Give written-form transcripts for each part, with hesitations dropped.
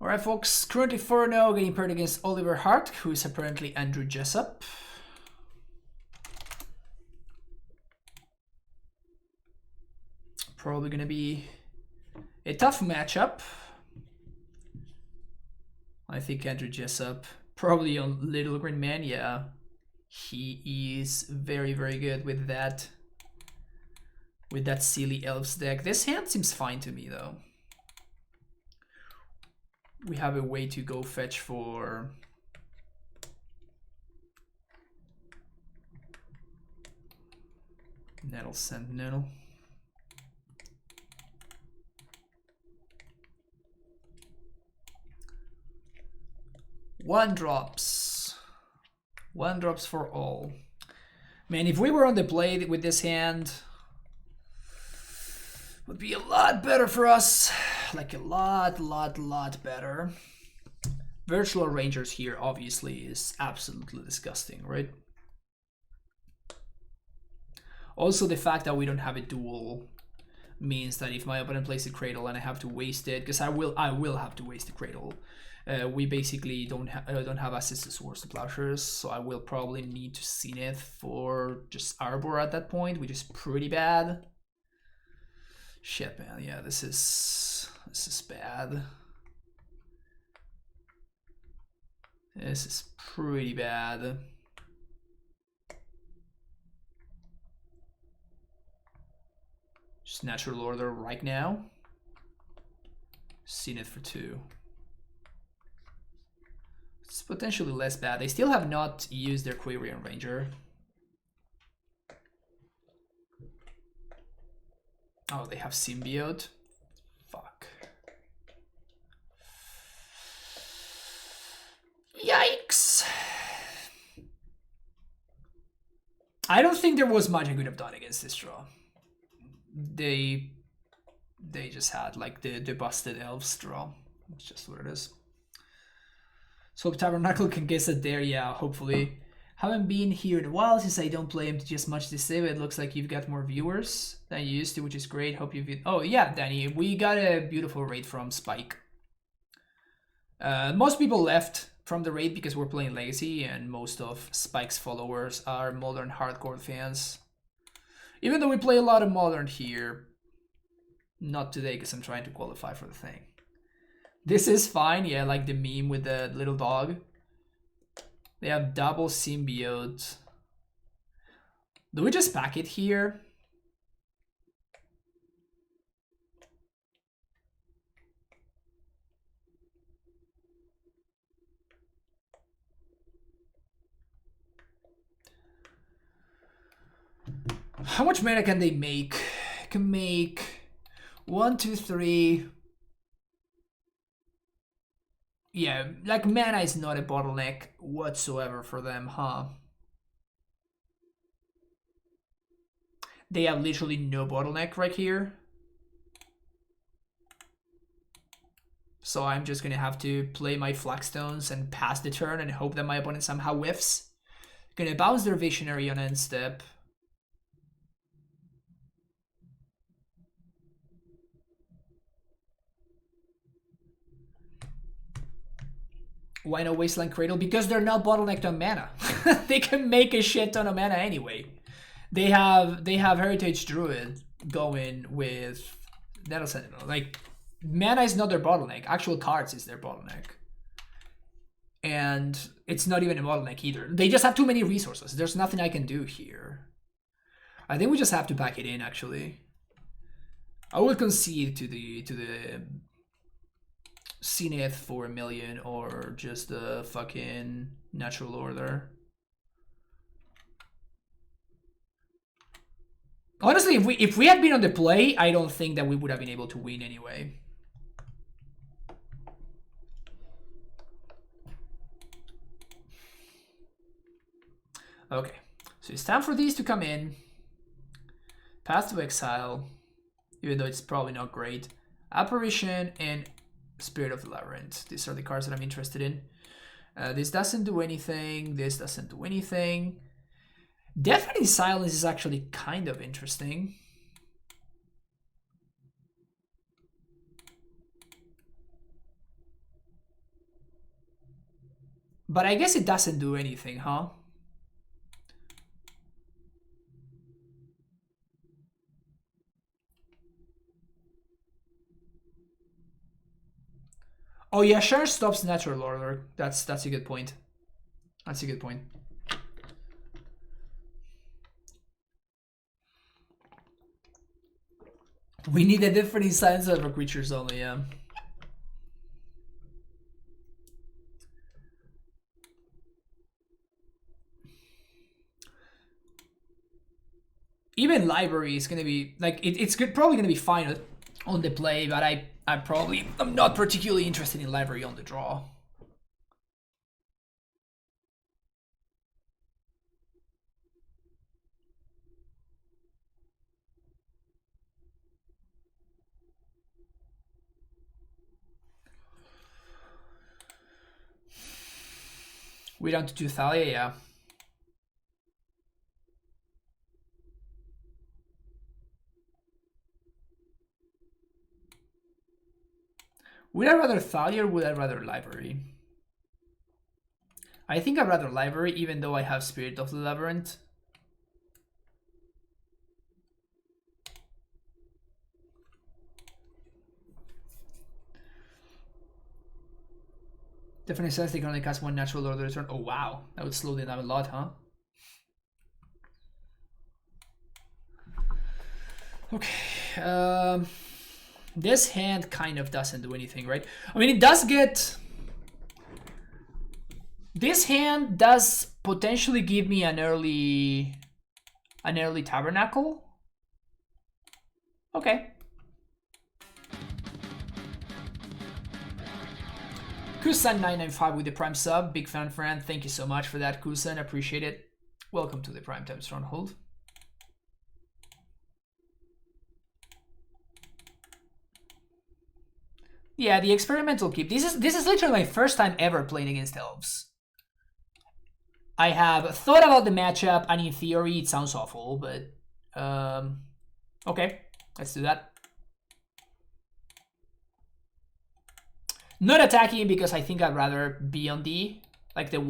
Alright, folks, currently 4-0, getting paired against Oliver Hart, who is apparently Andrew Jessup. Probably going to be a tough matchup. I think Andrew Jessup, probably on Little Green Man, yeah. He is very, very good with that silly Elves deck. This hand seems fine to me, though. We have a way to go fetch for Nettle Sentinel. One drops for all. Man, if we were on the play with this hand, would be a lot better for us. Like a lot better. Virtual Rangers here obviously is absolutely disgusting, right? Also, the fact that we don't have a duel means that if my opponent plays a Cradle and I have to waste it, because I will have to waste the Cradle. We basically don't have access to Swords to Plowshares, so I will probably need to Zenith for just Arbor at that point, which is pretty bad. Shit, man, yeah, this is bad. This is pretty bad. Just Natural Order right now. Zenith for 2. It's potentially less bad. They still have not used their Quirion Ranger. Oh, they have Symbiote. Fuck. Yikes. I don't think there was much I could have done against this draw. They just had like the busted Elves draw. It's just what it is. So Tabernacle can guess it there, yeah, hopefully. Haven't been here in a while since I don't play MTG much this day, but it looks like you've got more viewers than you used to, which is great. Hope you've... Oh, yeah, Danny, we got a beautiful raid from Spike. Most people left from the raid because we're playing Legacy, and most of Spike's followers are Modern hardcore fans. Even though we play a lot of Modern here. Not today, because I'm trying to qualify for the thing. This is fine, yeah, like the meme with the little dog. They have double Symbiote. Do we just pack it here? How much mana can they make? Can make 1, 2, 3. Yeah, like mana is not a bottleneck whatsoever for them, huh? They have literally no bottleneck right here. So I'm just gonna have to play my Flagstones and pass the turn and hope that my opponent somehow whiffs. Gonna bounce their Visionary on end step. Why no Wasteland Cradle? Because they're not bottlenecked on mana. They can make a shit ton of mana anyway. They have Heritage Druid going with Nettle Sentinel. Like, mana is not their bottleneck. Actual cards is their bottleneck. And it's not even a bottleneck either. They just have too many resources. There's nothing I can do here. I think we just have to back it in, actually. I would concede to the Zenith for 1 million or just the fucking Natural Order. Honestly, if we had been on the play, I don't think that we would have been able to win anyway. Okay, so it's time for these to come in. Path to Exile, even though it's probably not great. Apparition and Spirit of the Labyrinth. These are the cards that I'm interested in. This doesn't do anything. This doesn't do anything. Deafening Silence is actually kind of interesting. But I guess it doesn't do anything, huh? Oh yeah, sure stops natural order. That's a good point. That's a good point. We need a different signs of creatures only, yeah. Even library is gonna be like it's good, probably gonna be fine on the play, but I'm not particularly interested in library on the draw. We down to 2 Thalia, yeah. Would I rather Thalia or would I rather library? I think I'd rather library, even though I have Spirit of the Labyrinth. Definitely says they can only cast one natural order turn. Oh wow, that would slow them down a lot, huh? Okay. This hand kind of doesn't do anything, right? I mean, it does get... This hand does potentially give me an early Tabernacle. Okay. Kusan995 with the Prime sub. Big fan, friend. Thank you so much for that, Kusan. Appreciate it. Welcome to the Primetime Stronghold. Yeah, the experimental keep. This is literally my first time ever playing against Elves. I have thought about the matchup, and in theory, it sounds awful, but okay, let's do that. Not attacking because I think I'd rather be on D. Like their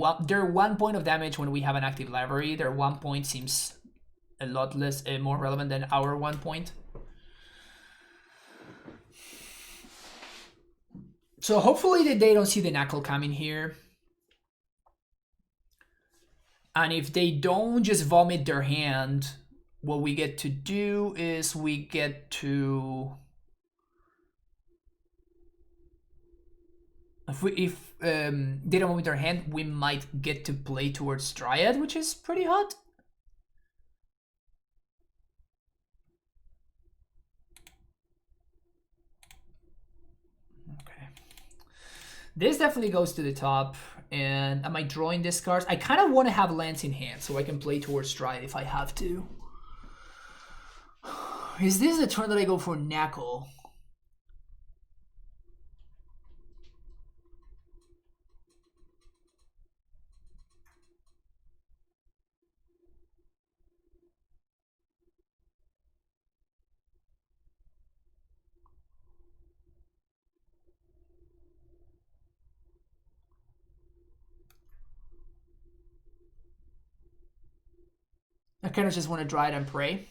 1 point of damage when we have an active library. Their 1 point seems a lot less, more relevant than our 1 point. So hopefully they don't see the knuckle coming here. And if they don't just vomit their hand, what we get to do is we get to... If they don't vomit their hand, we might get to play towards Dryad, which is pretty hot. Okay. This definitely goes to the top. And am I drawing this card? I kind of want to have lands in hand so I can play towards Dryad if I have to. Is this the turn that I go for Knuckle? I kind of just want to Dryad and Pray.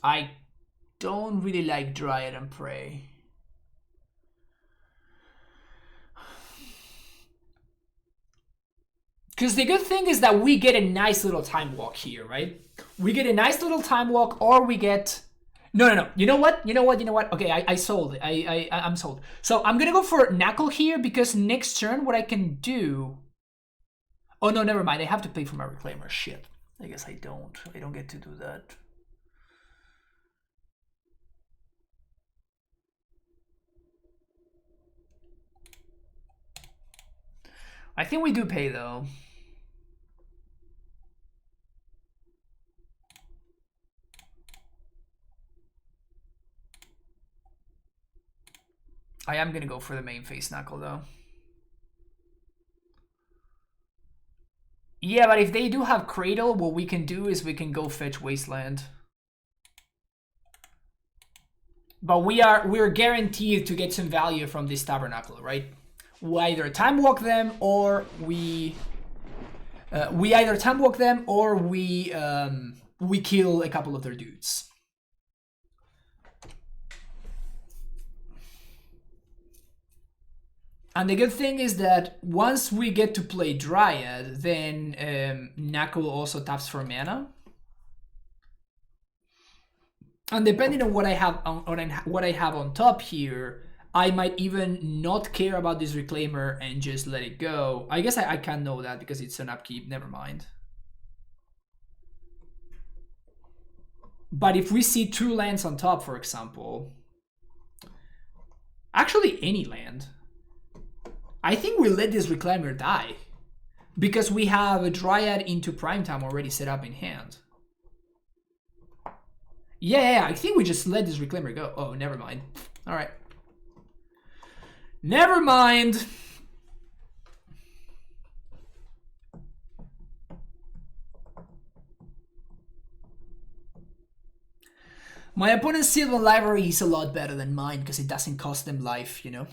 I don't really like Dryad and Pray. Because the good thing is that we get a nice little time walk here, right? We get a nice little time walk, or we get... No. You know what? Okay, I sold it. I'm sold. So I'm gonna go for Knuckle here because next turn what I can do... Oh no, never mind. I have to pay for my Reclaimer. Shit. I guess I don't. I don't get to do that. I think we do pay though. I am gonna go for the main face Knuckle though. Yeah, but if they do have Cradle, what we can do is we can go fetch Wasteland. But we're guaranteed to get some value from this Tabernacle, right? we either time walk them or we kill a couple of their dudes. And the good thing is that once we get to play Dryad, then Knuckle also taps for mana. And depending on what I have on top here, I might even not care about this Reclaimer and just let it go. I guess I can't know that because it's an upkeep. Never mind. But if we see 2 lands on top, for example, actually any land, I think we let this Reclaimer die because we have a Dryad into Primetime already set up in hand. Yeah, I think we just let this Reclaimer go. Oh, never mind. All right. Never mind. My opponent's Sylvan Library is a lot better than mine because it doesn't cost them life, you know?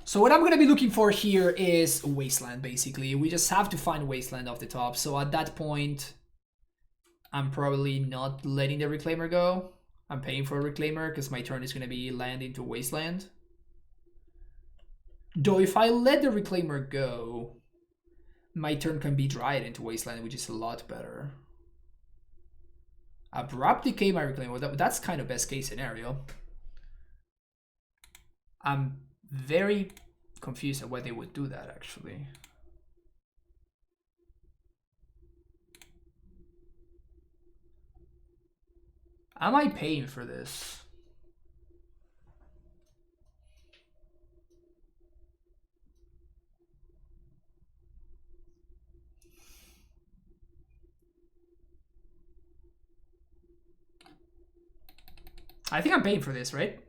So what I'm going to be looking for here is Wasteland, basically. We just have to find Wasteland off the top. So at that point, I'm probably not letting the Reclaimer go. I'm paying for a Reclaimer because my turn is going to be land into Wasteland. Though if I let the Reclaimer go, my turn can be Dryad into Wasteland, which is a lot better. Abrupt Decay my Reclaimer. That's kind of best case scenario. I'm very confused at why they would do that, actually. Am I paying for this? I think I'm paying for this, right?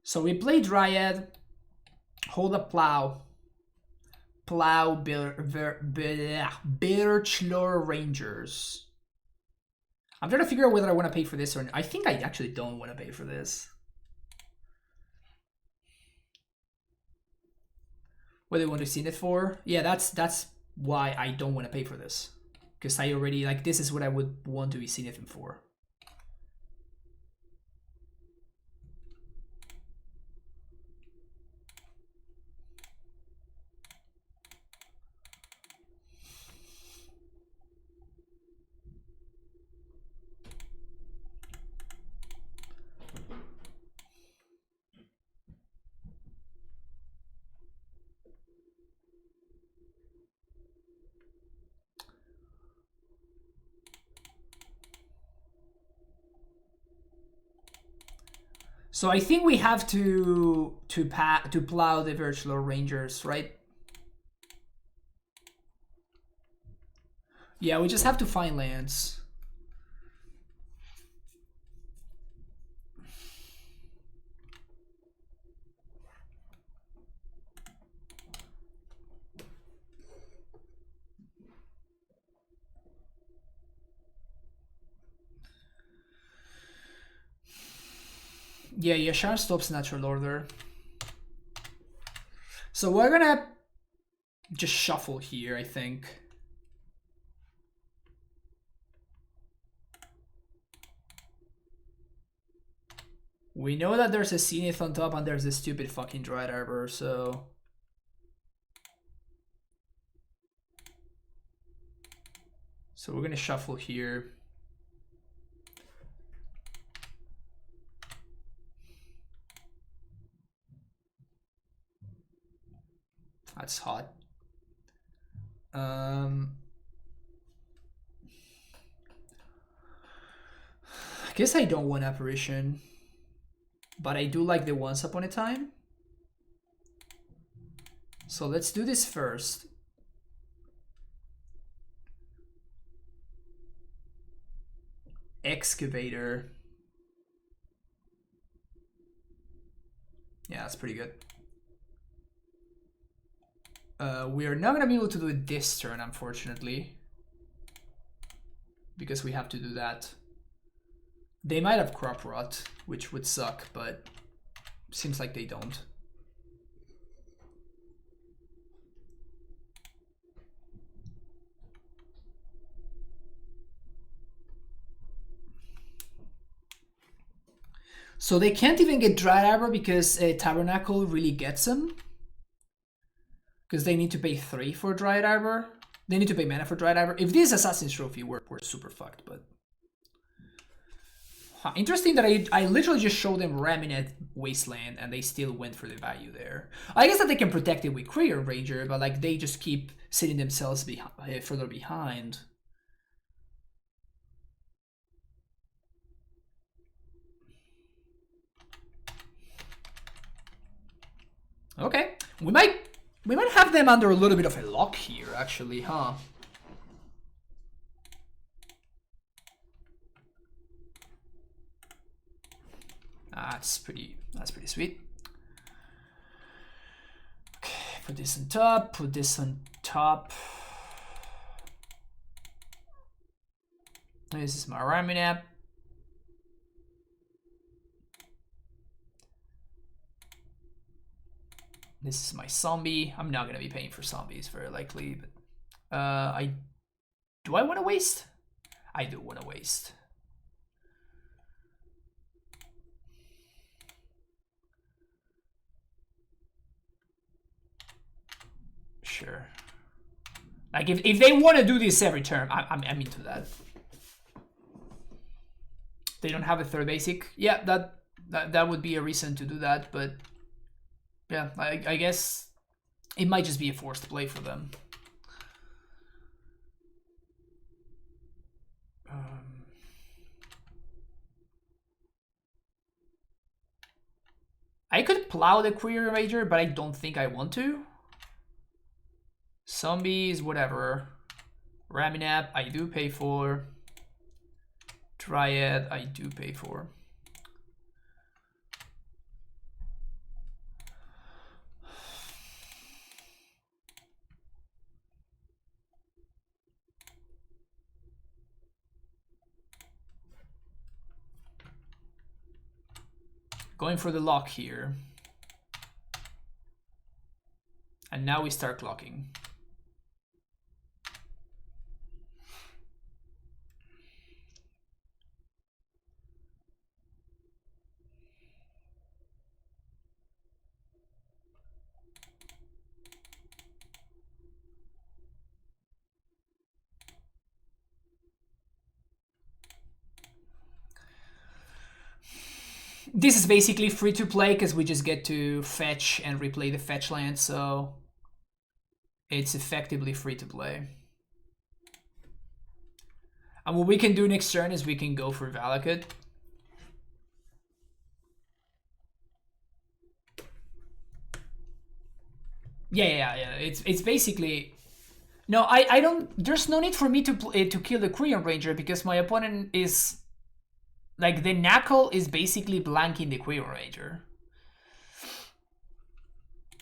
So we play Dryad, hold up Plow, Birchlore Rangers. I'm trying to figure out whether I want to pay for this or not. I think I actually don't want to pay for this. What do you want to see it for? Yeah, that's why I don't want to pay for this. Because I already, like, this is what I would want to be seen it for. So I think we have to plow the Virtual Rangers, right? Yeah, we just have to find lands. Yeah, Yashar stops Natural Order. So we're gonna just shuffle here, I think. We know that there's a Zenith on top and there's a stupid fucking Dryad Arbor, so... So we're gonna shuffle here. That's hot. I guess I don't want Apparition, but I do like the Once Upon a Time. So let's do this first. Excavator. Yeah, that's pretty good. We are not gonna be able to do it this turn, unfortunately. because we have to do that. They might have crop rot, which would suck, but seems like they don't. So they can't even get Dry Arbor because Tabernacle really gets them. Because they need to pay 3 for Dry Arbor. They need to pay mana for Dry Arbor. If this Assassin's Trophy we're super fucked, but... Interesting that I literally just showed them Ramineth Wasteland and they still went for the value there. I guess that they can protect it with Courier Ranger, but like they just keep sitting themselves further behind. Okay, we might have them under a little bit of a lock here, actually, huh? That's pretty sweet. Okay, put this on top, put this on top. This is my Ramineth. This is my zombie. I'm not gonna be paying for zombies very likely, but do I want to waste? I do want to waste. Sure. Like if they want to do this every turn, I'm into that. They don't have a 3rd basic. Yeah, that would be a reason to do that, but yeah, I guess it might just be a forced play for them. I could plow the Courier Ranger, but I don't think I want to. Zombies, whatever. Ramineth, I do pay for. Dryad, I do pay for. Going for the lock here. And now we start clocking. This is basically free to play because we just get to fetch and replay the fetch land, so it's effectively free to play. And what we can do next turn is we can go for Valakut. Yeah. It's basically no. I don't. There's no need for me to kill the Korean Ranger because my opponent is like the Knuckle is basically blanking the Korean Ranger.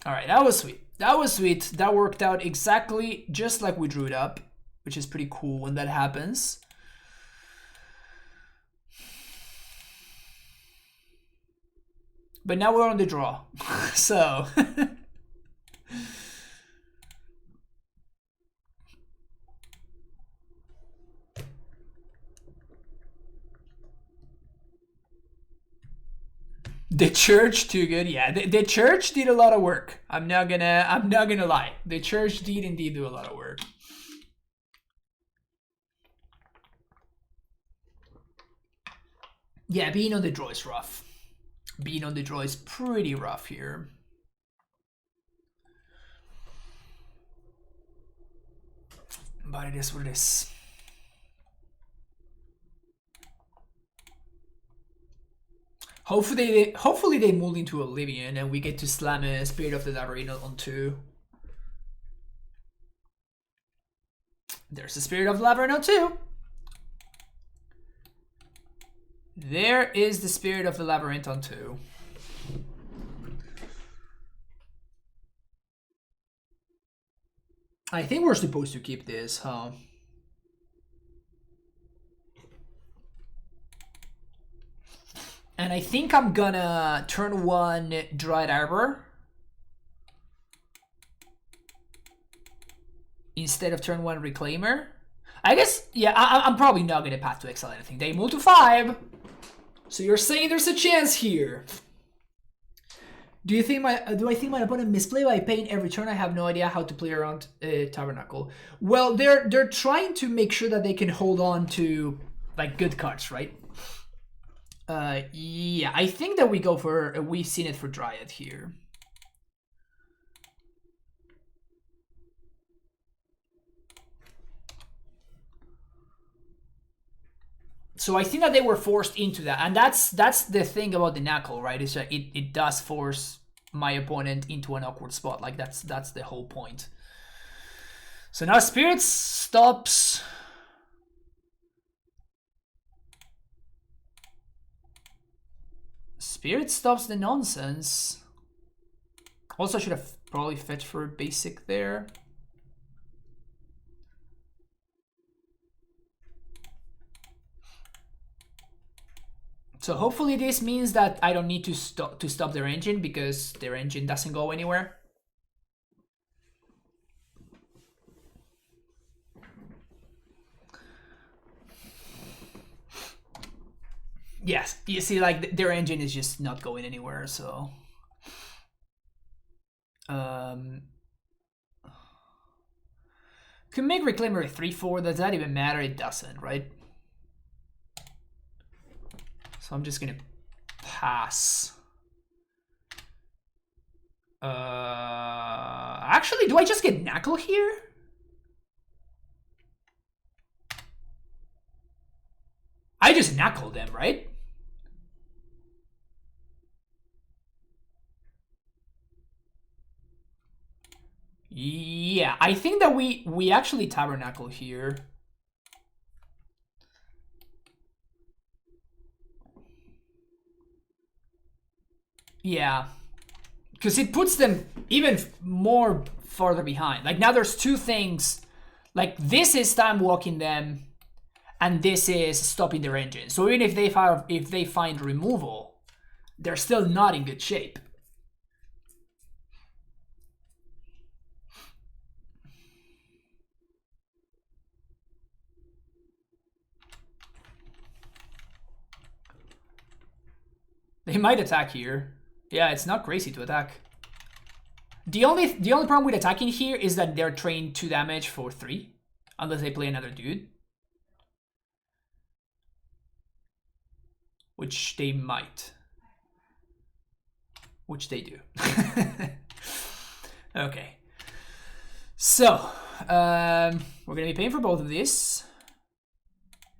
All right, that was sweet. That was sweet. That worked out exactly just like we drew it up, which is pretty cool when that happens. But now we're on the draw, so. The church too good. Yeah, the church did a lot of work. I'm not gonna lie. The church did indeed do a lot of work. Yeah, being on the draw is rough. Being on the draw is pretty rough here. But it is what it is. Hopefully they mold into Oblivion and we get to slam a Spirit of the Labyrinth on 2. There's the Spirit of the Labyrinth on 2. There is the Spirit of the Labyrinth on 2. I think we're supposed to keep this, huh? And I think I'm gonna turn 1 Dried Arbor instead of turn 1 Reclaimer. I guess, yeah, I'm probably not gonna Path to Exile anything. They move to 5. So you're saying there's a chance here. Do I think my opponent misplay by paying every turn? I have no idea how to play around Tabernacle. Well, they're trying to make sure that they can hold on to like good cards, right? Yeah, I think that we've seen it for Dryad here. So I think that they were forced into that, and that's the thing about the Knuckle, right? Is that it does force my opponent into an awkward spot. Like that's the whole point. So now Spirits stops. Spirit stops the nonsense. Also, should have probably fetched for basic there. So hopefully this means that I don't need to stop their engine, because their engine doesn't go anywhere. Yes, you see, like their engine is just not going anywhere, so can make Reclaimer a 3/4. Does that even matter? It doesn't, right? So I'm just gonna pass. Actually, do I just get Knuckle here? I just Knuckle them, right? Yeah, I think that we actually Tabernacle here. Yeah, because it puts them even more farther behind. Like now there's two things. Like this is time walking them, and this is stopping their engine. So even if they find removal, they're still not in good shape. They might attack here. Yeah, it's not crazy to attack. The only problem with attacking here is that they're trained 2 damage for 3, unless they play another dude. Which they might. Which they do. Okay. So, we're gonna be paying for both of these.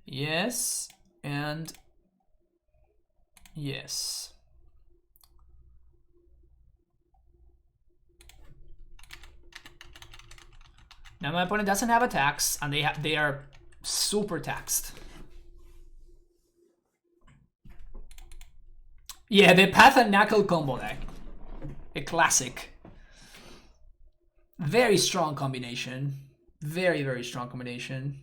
Yes, and yes. Now my opponent doesn't have attacks, and they are super taxed. Yeah, the Path and Knuckle combo deck. A classic. Very strong combination. Very, very strong combination.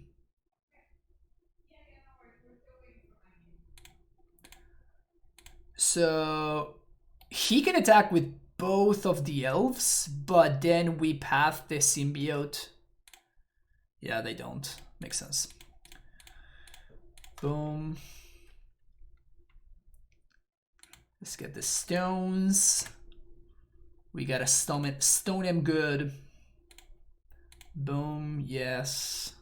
So he can attack with both of the elves, but then we path the symbiote. Yeah, they don't. Makes sense. Boom. Let's get the stones. We gotta stone him good. Boom, yes.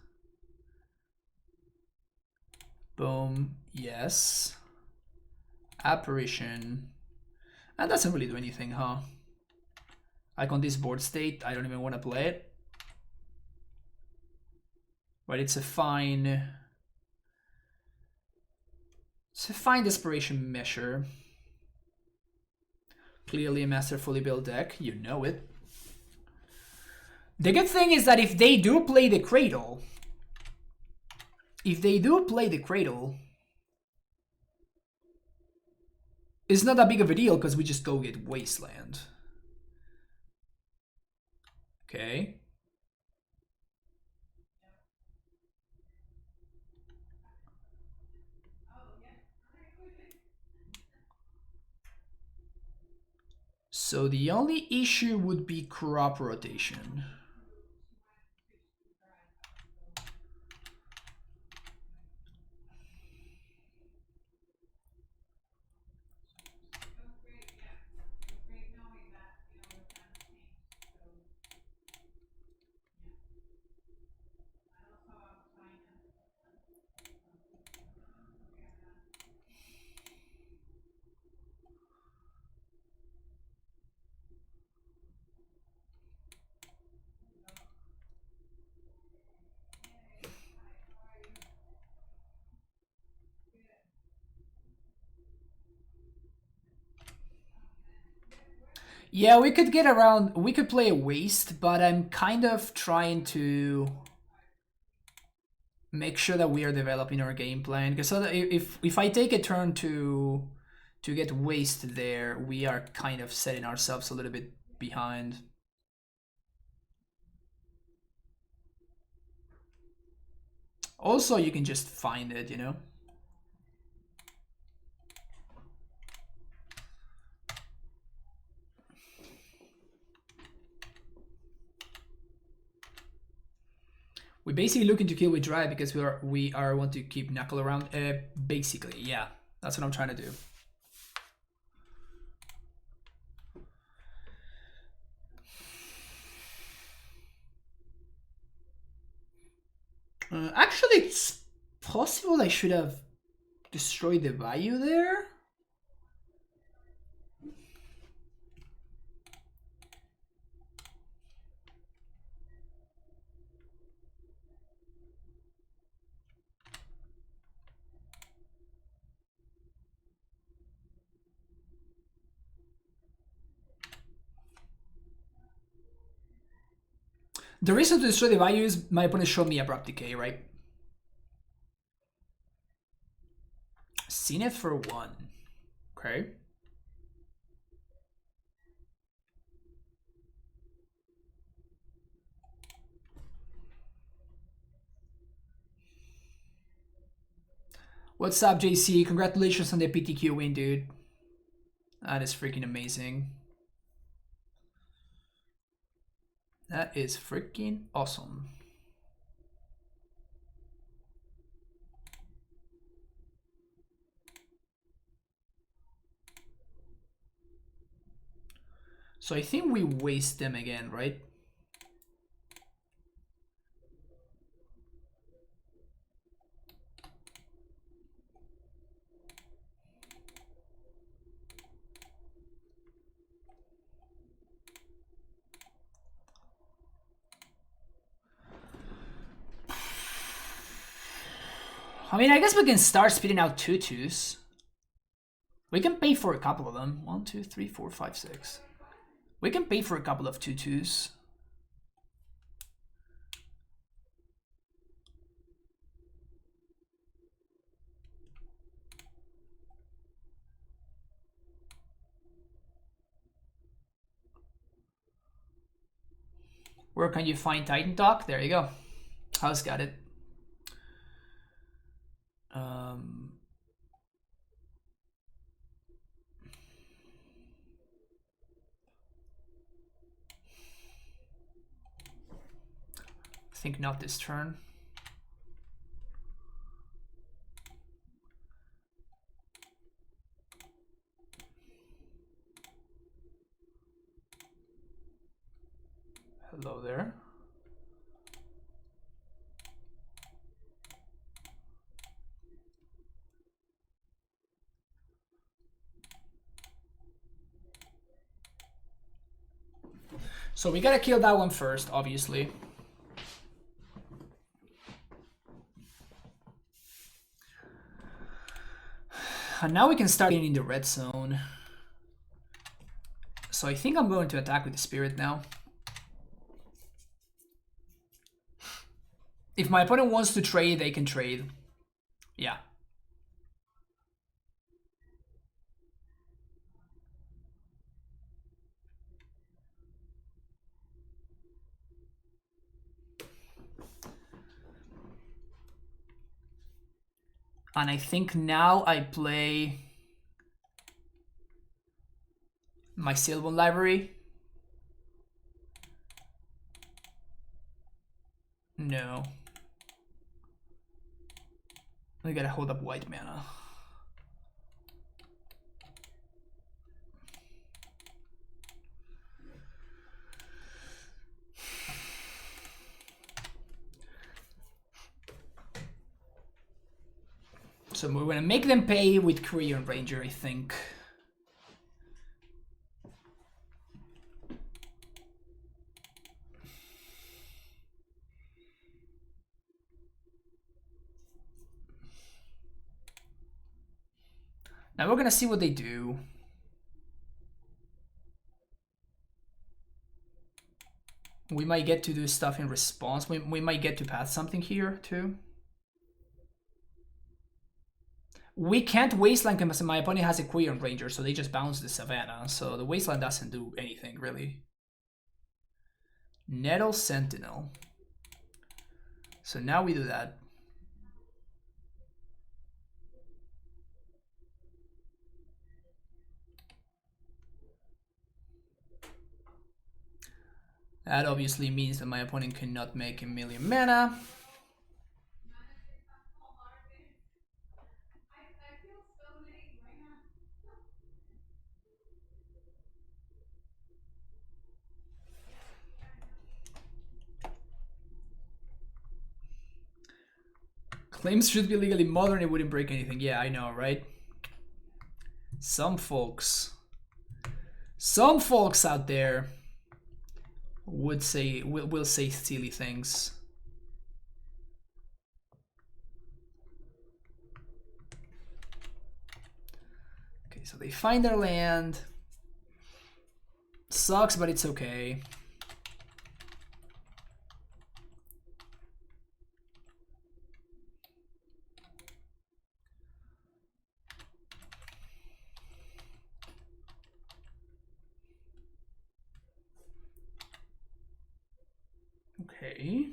Boom, yes. Apparition. That doesn't really do anything, huh? Like on this board state, I don't even want to play it. But it's a fine... It's a fine desperation measure. Clearly a masterfully built deck, you know it. The good thing is that if they do play the Cradle... It's not that big of a deal because we just go get Wasteland. Okay. So the only issue would be crop rotation. Yeah, we could get around, we could play a waste, but I'm kind of trying to make sure that we are developing our game plan. Because so if I take a turn to get waste there, we are kind of setting ourselves a little bit behind. Also, you can just find it, you know? We're basically looking to kill with drive because we are want to keep knuckle around. Basically, yeah, that's what I'm trying to do. Actually, it's possible I should have destroyed the value there. The reason to destroy the value is my opponent showed me abrupt decay, right? Zenith for 1. Okay. What's up, JC? Congratulations on the PTQ win, dude. That is freaking amazing. That is freaking awesome. So I think we waste them again, right? I mean, I guess we can start spitting out 2/2s. We can pay for a couple of them. 1, 2, 3, 4, 5, 6. We can pay for a couple of 2/2s. Where can you find Titan Talk? There you go. House got it. I think not this turn. Hello there. So we gotta kill that one first, obviously. And now we can start getting in the red zone. So I think I'm going to attack with the spirit now. If my opponent wants to trade, they can trade. Yeah. And I think now I play my Sylvan library. No. I gotta hold up white mana. So we're gonna make them pay with Korean Ranger, I think. Now we're gonna see what they do. We might get to do stuff in response. We might get to pass something here too. We can't Wasteland because my opponent has a Quirion Ranger, so they just bounce the Savannah. So the Wasteland doesn't do anything really. Nettle Sentinel. So now we do that. That obviously means that my opponent cannot make 1,000,000 mana. Claims should be legally modern, it wouldn't break anything. Yeah, I know, right? Some folks out there would say will say silly things. Okay, so they find their land. Sucks, but it's okay. Okay.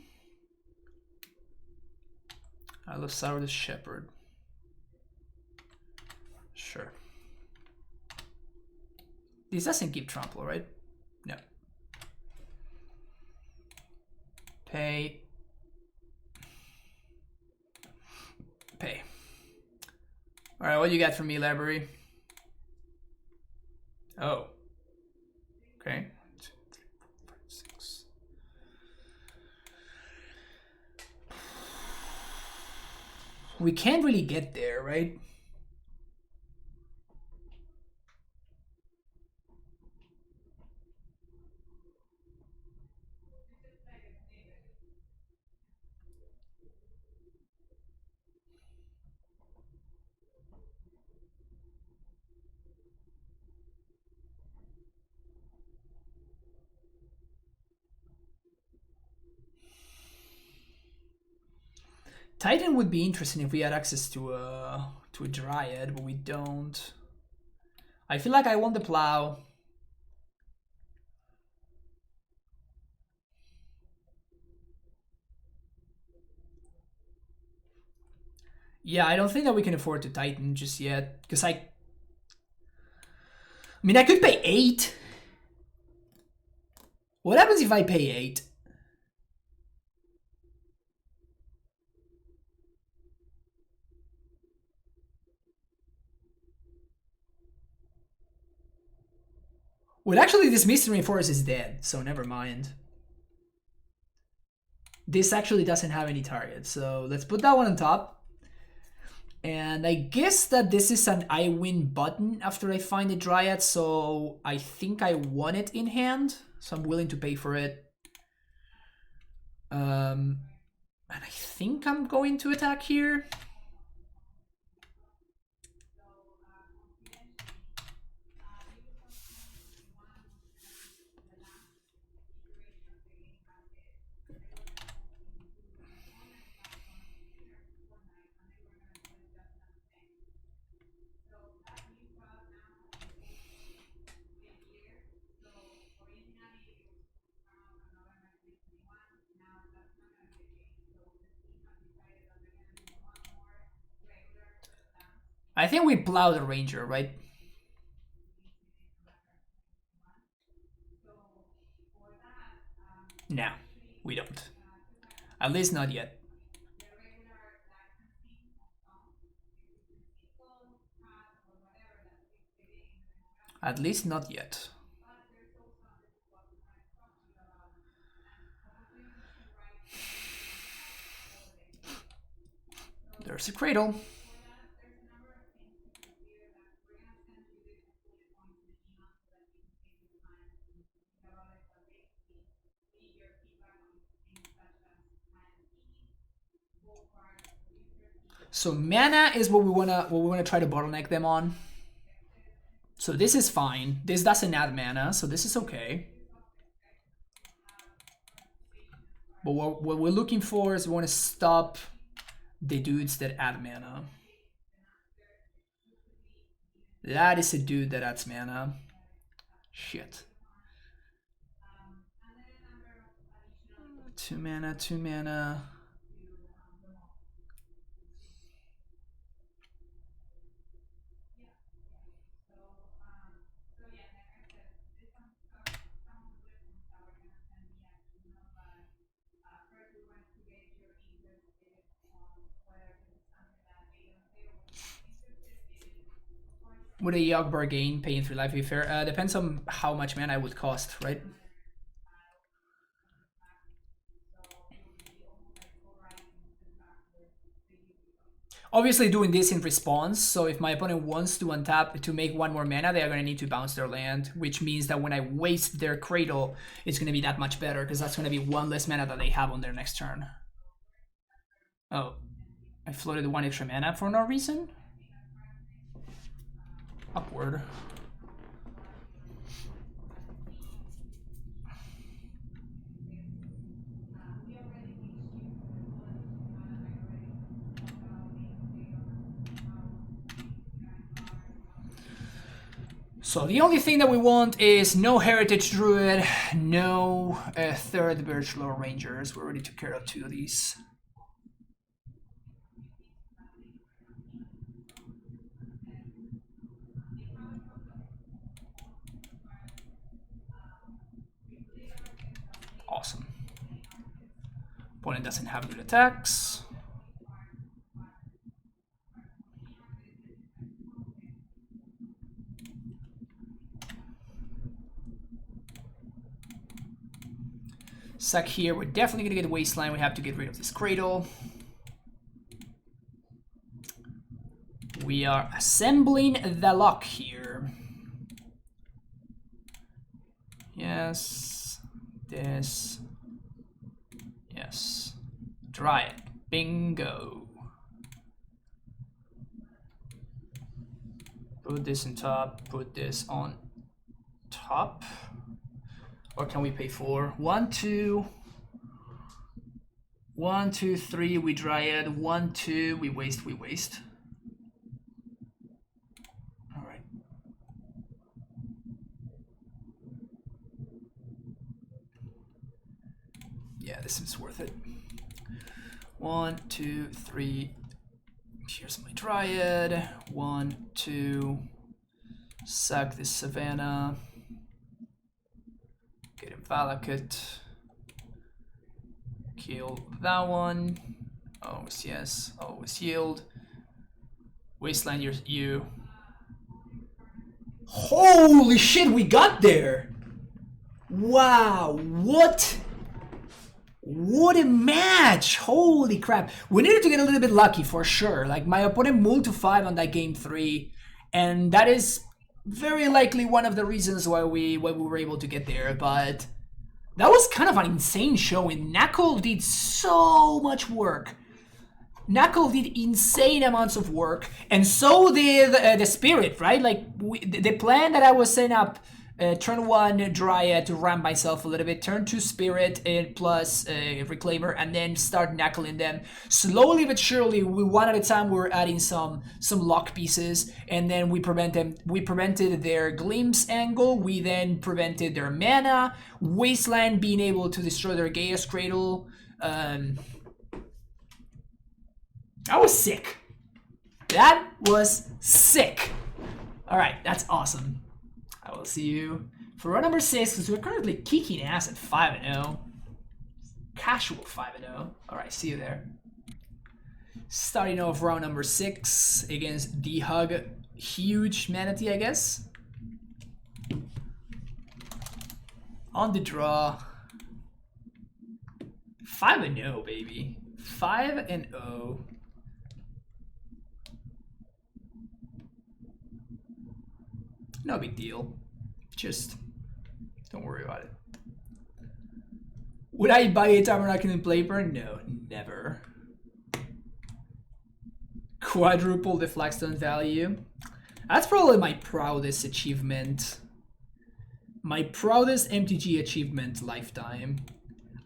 Allosaurus Shepherd. Sure. This doesn't give trample, right? No. Pay. Pay. Alright, what do you got for me, library? Oh. Okay. 1, 2, 3, 4, 5, 6. We can't really get there, right? Titan would be interesting if we had access to a Dryad, but we don't. I feel like I want the plow. Yeah, I don't think that we can afford to Titan just yet, because I mean, I could pay 8. What happens if I pay 8? Well, actually, this Mystery Forest is dead, so never mind. This actually doesn't have any target, so let's put that one on top. And I guess that this is an I win button after I find a Dryad, so I think I want it in hand, so I'm willing to pay for it. And I think I'm going to attack here. I think we plow the Ranger, right? At least not yet. At least not yet. There's a cradle. So mana is what we wanna try to bottleneck them on. So this is fine. This doesn't add mana, so this is okay. But what we're looking for is we want to stop the dudes that add mana. That is a dude that adds mana. Shit. 2 mana, 2 mana. Would a Yogg gain paying 3 life be fair? Depends on how much mana it would cost, right? Obviously doing this in response, so if my opponent wants to untap to make 1 more mana, they are going to need to bounce their land, which means that when I waste their Cradle, it's going to be that much better, because that's going to be 1 less mana that they have on their next turn. Oh, I floated 1 extra mana for no reason? Upward. So the only thing that we want is no Heritage Druid, no 3rd Birchlore Rangers. We already took care of 2 of these. Awesome. Opponent doesn't have good attacks. Sack here, we're definitely gonna get Wasteland. We have to get rid of this Cradle. We are assembling the lock here. Yes. This. Yes. Try it. Bingo. Put this on top. Put this on top. Or can we pay 4? 1, 2. 1, 2, 3. We Dryad. 1, 2. We waste. We waste. All right. Yeah, this is worth it. 1, 2, 3. Here's my Dryad. 1, 2. Sack this Savannah. Get him Valakut. Kill that one. Always yes. Always yield. Wasteland, you. Holy shit, we got there! Wow, what? What a match! Holy crap. We needed to get a little bit lucky for sure. Like, my opponent moved to 5 on that game 3, and that is very likely one of the reasons why we were able to get there, but that was kind of an insane showing. Knuckle did so much work. Knuckle did insane amounts of work, and so did the Spirit, right? Like, the plan that I was setting up, turn 1 Dryad to ramp myself a little bit, turn 2 Spirit plus Reclaimer, and then start knuckling them. Slowly but surely, one at a time, we were adding some lock pieces, and then we prevented their Glimpse angle, we then prevented their mana, Wasteland being able to destroy their Gaia's Cradle. That was sick. That was sick. All right, that's awesome. I will see you for round number 6, because we're currently kicking ass at 5-0. Casual 5-0. All right, see you there. Starting off round number 6 against D-Hug. Huge Manatee, I guess. On the draw. 5-0, baby. 5-0. No big deal. Just don't worry about it. Would I buy a Tabernacle in Paper? No, never. Quadruple the Flagstone value. That's probably my proudest achievement. My proudest MTG achievement lifetime.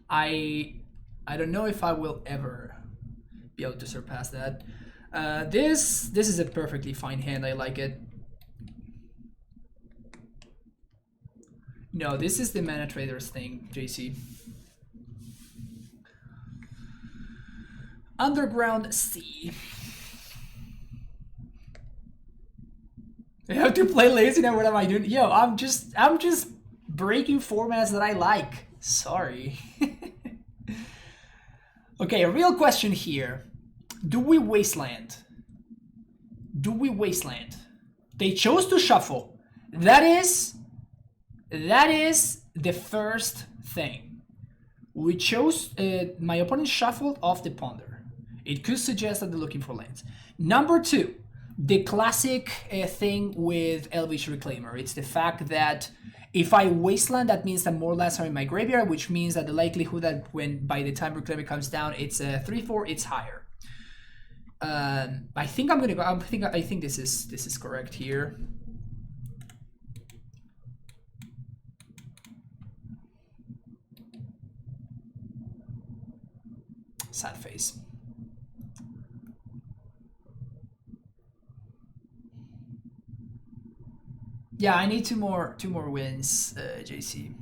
I don't know if I will ever be able to surpass that. This is a perfectly fine hand. I like it. No, this is the ManaTraders thing, JC. Underground Sea. I have to play lazy now. What am I doing? Yo, I'm just breaking formats that I like. Sorry. Okay, a real question here. Do we wasteland? Do we wasteland? They chose to shuffle. That is the first thing. We chose, my opponent shuffled off the ponder. It could suggest that they're looking for lands. Number 2, the classic thing with Elvish Reclaimer. It's the fact that if I wasteland, that means that more lands are in my graveyard, which means that the likelihood that when by the time Reclaimer comes down, it's a 3/4, it's higher. I think I'm gonna go. I think this is correct here. Sad face. Yeah, I need two more wins, JC.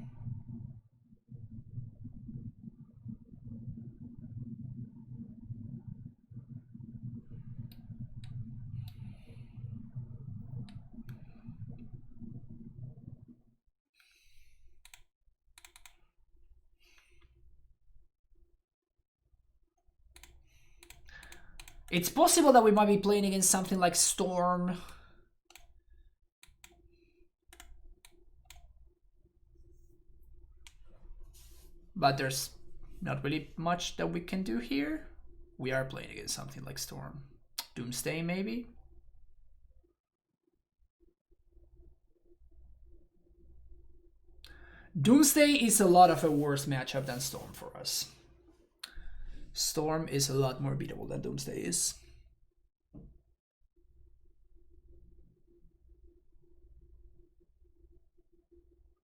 It's possible that we might be playing against something like Storm. But there's not really much that we can do here. We are playing against something like Storm. Doomsday, maybe? Doomsday is a lot of a worse matchup than Storm for us. Storm is a lot more beatable than Doomsday is.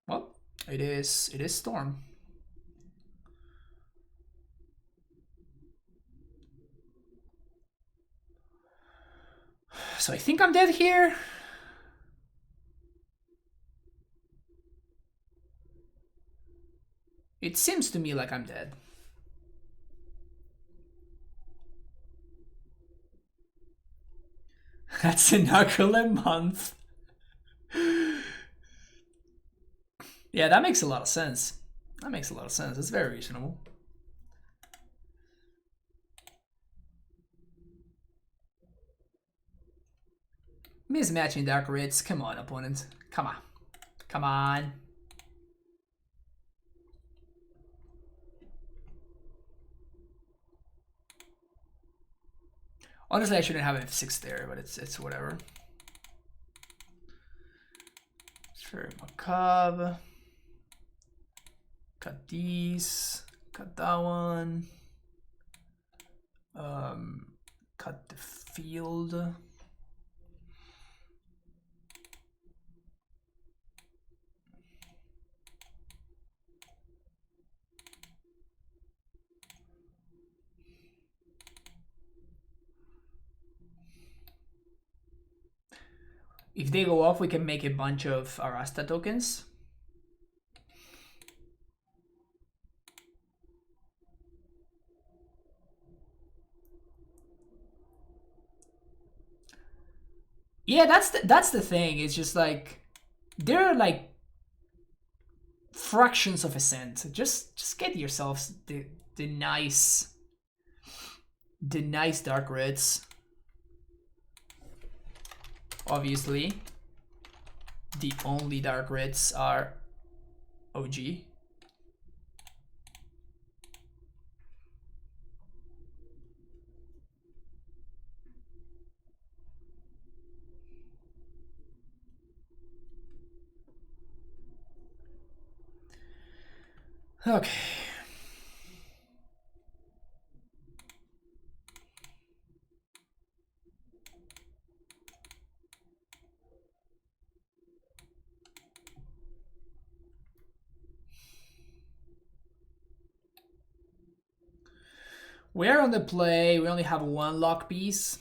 Well, it is Storm. So I think I'm dead here. It seems to me like I'm dead. That's a knuckle a month. Yeah, that makes a lot of sense. That makes a lot of sense. It's very reasonable. Mismatching dark reds. Come on, opponent. Come on. Come on. Honestly, I shouldn't have an F6 there, but it's whatever. Sure, Macabre. Cut these. Cut that one. Cut the field. If they go off, we can make a bunch of Arasta tokens. Yeah, that's the thing. It's just like there are like fractions of a cent. Just get yourselves the nice dark reds. Obviously, the only dark reds are OG. Okay. We're on the play. We only have one lock piece.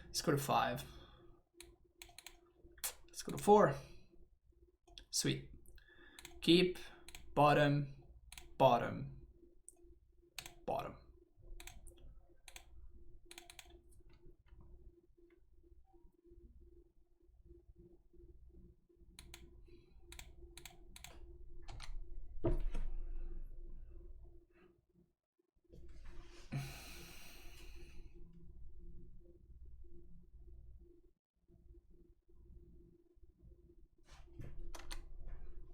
Let's go to 5. Let's go to 4. Sweet. Keep, bottom, bottom, bottom.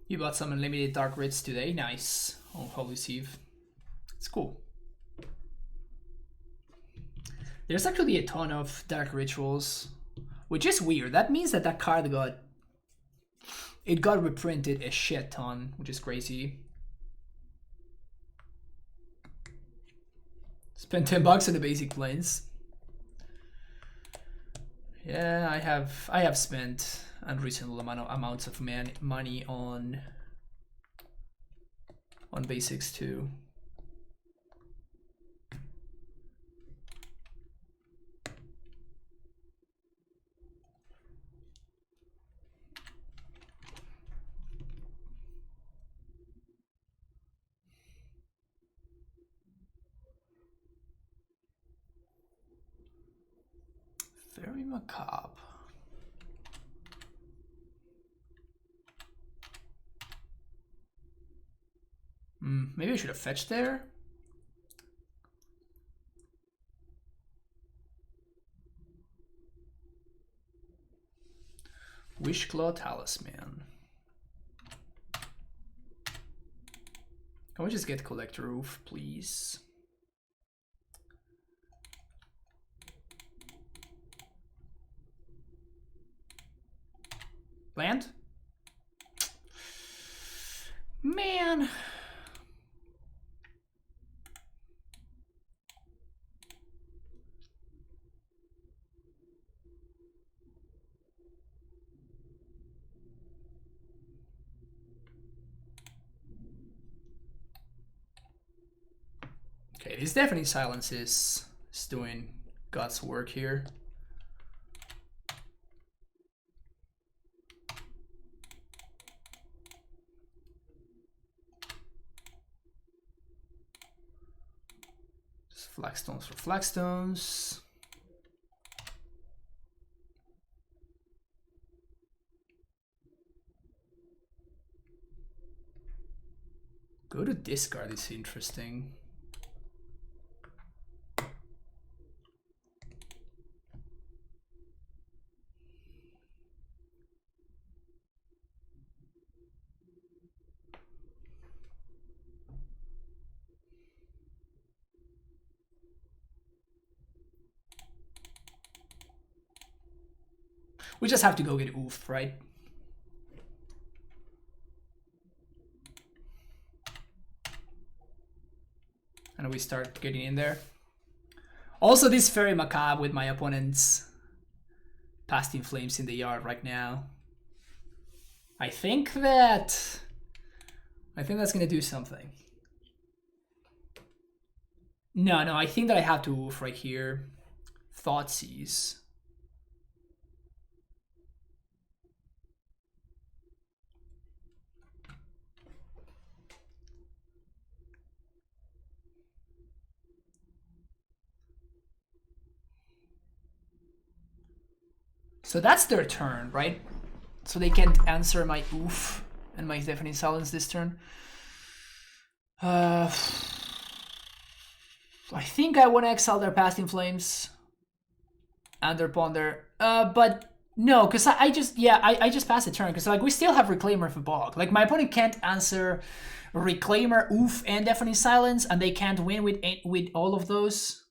You bought some unlimited dark reds today. Nice. On Holy Eve. It's cool. There's actually a ton of dark rituals, which is weird. That means that card got reprinted a shit ton, which is crazy. Spent $10 on the basic planes. Yeah, I have spent unreasonable amounts of money on basics too. Very macabre. Maybe I should have fetched there. Wishclaw Talisman. Can we just get Collect Roof, please? Land? Man. Okay, this definitely silences is doing God's work here. Just flagstones for flagstones. Go to discard is interesting. We just have to go get Oof, right? And we start getting in there. Also, this is very macabre with my opponent's Past in Flames in the yard right now. I think that's gonna do something. No, I think that I have to Oof right here. Thoughtseize. So that's their turn, right? So they can't answer my oof and my deafening silence this turn. I think I want to exile their Past in Flames and their Ponder. But no, because I just passed the turn. Because like we still have Reclaimer for Bog. Like my opponent can't answer Reclaimer, oof, and Deafening Silence, and they can't win with all of those.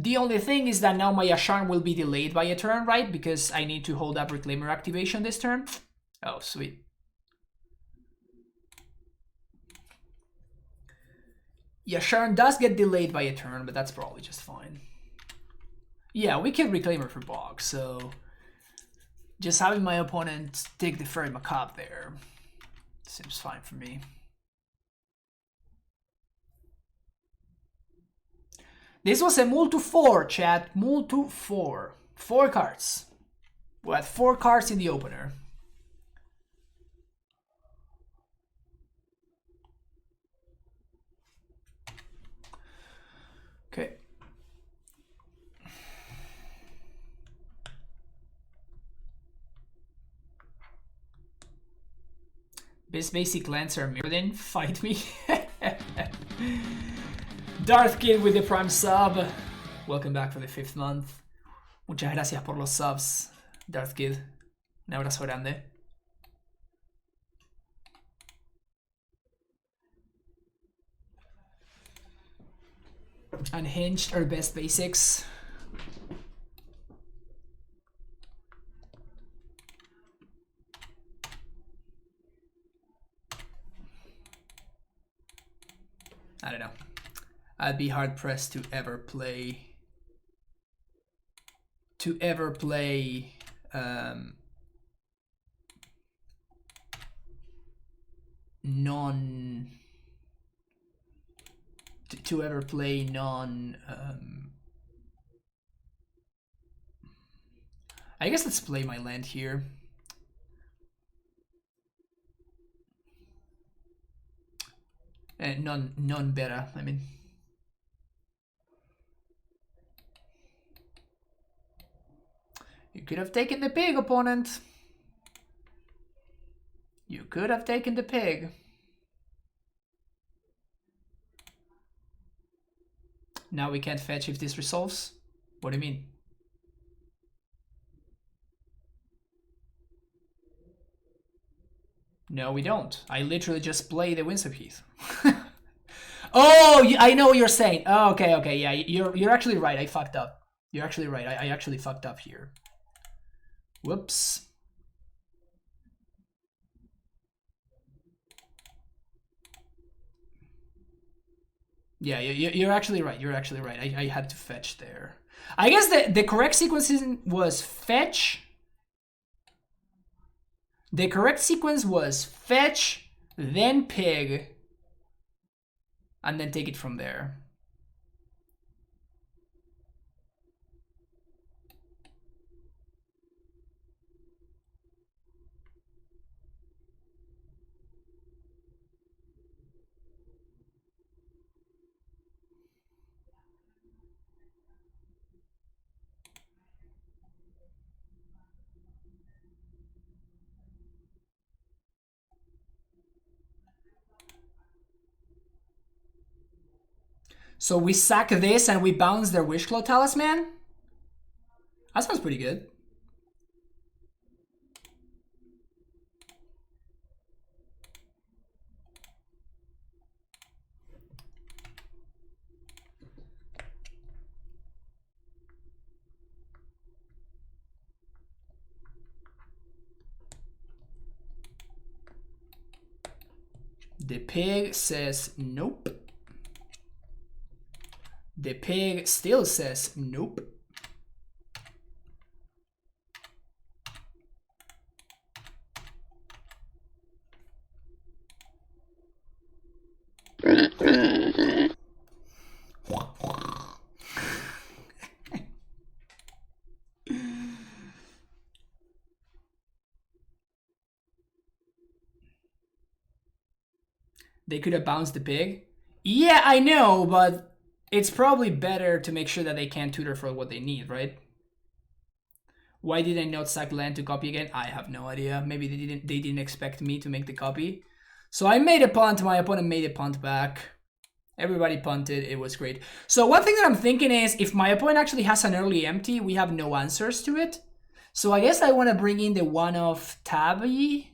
The only thing is that now my Yasharn will be delayed by a turn, right? Because I need to hold up Reclaimer activation this turn. Oh, sweet. Yasharn does get delayed by a turn, but that's probably just fine. Yeah, we killed Reclaimer for Bog, so just having my opponent take the Fairy Macabre there seems fine for me. This was a mull to 4, chat. Mull to 4. 4 cards. We had 4 cards in the opener. Okay. This basic Lancer Mirrodin, fight me. Darth Kid with the Prime sub. Welcome back for the 5th month. Muchas gracias por los subs, Darth Kid. Un abrazo grande. Unhinged are best basics. I don't know. I'd be hard pressed to ever play non I guess let's play my land here. Non better, I mean. You could have taken the pig, opponent. You could have taken the pig. Now we can't fetch if this resolves? What do you mean? No, we don't. I literally just play the Winsome Heath. Oh, I know what you're saying. Oh, okay, yeah, you're actually right. I fucked up. You're actually right. I actually fucked up here. Whoops. Yeah, you're actually right. You're actually right. I had to fetch there. I guess the correct sequence was fetch. The correct sequence was fetch, then pig, and then take it from there. So we sack this and we bounce their Wishclaw Talisman? That sounds pretty good. The pig says nope. The pig still says nope. They could have bounced the pig. Yeah, I know, but it's probably better to make sure that they can't tutor for what they need, right? Why did I not sack land to copy again? I have no idea. Maybe they didn't expect me to make the copy. So I made a punt. My opponent made a punt back. Everybody punted. It was great. So one thing that I'm thinking is if my opponent actually has an early empty, we have no answers to it. So I guess I want to bring in the one of Tabby.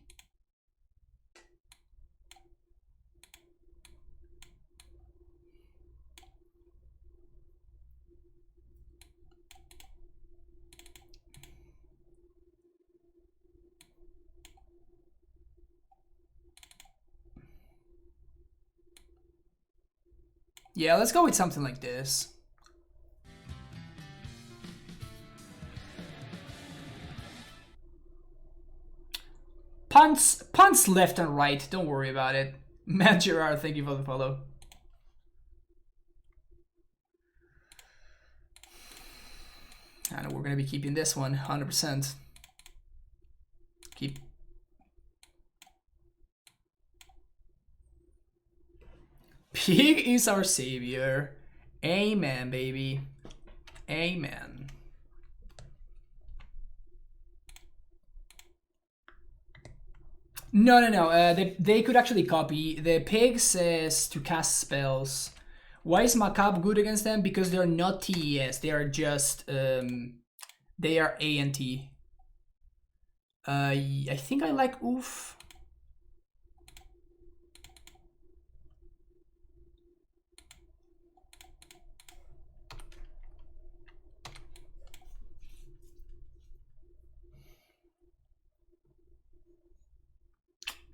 Yeah, let's go with something like this. Punts left and right. Don't worry about it. Matt Gerard, thank you for the follow. And we're going to be keeping this one 100%. Keep. Pig is our savior. Amen, baby. Amen. No. They could actually copy. The pig says to cast spells. Why is Macab good against them? Because they're not TES. They are just they are A and T. I think I like Oof.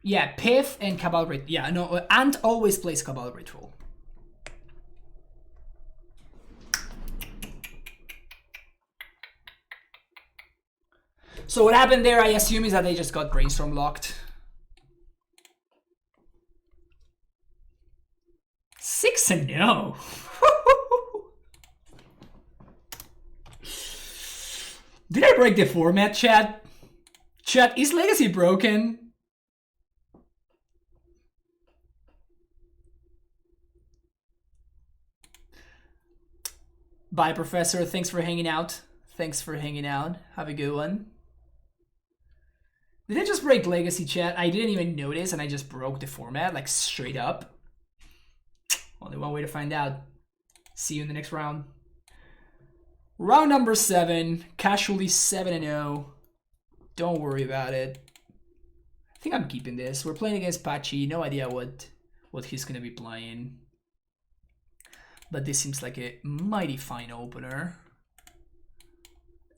Yeah, Pith and Cabal Ritual. Yeah, no, Ant always plays Cabal Ritual. So what happened there, I assume, is that they just got Brainstorm locked. 6-0. Did I break the format, chat? Chat, is Legacy broken? Bye, Professor. Thanks for hanging out. Thanks for hanging out. Have a good one. Did I just break Legacy, chat? I didn't even notice and I just broke the format, like straight up. Only one way to find out. See you in the next round. Round number 7. Casually 7-0. Don't worry about it. I think I'm keeping this. We're playing against Pachi. No idea what he's going to be playing. But this seems like a mighty fine opener.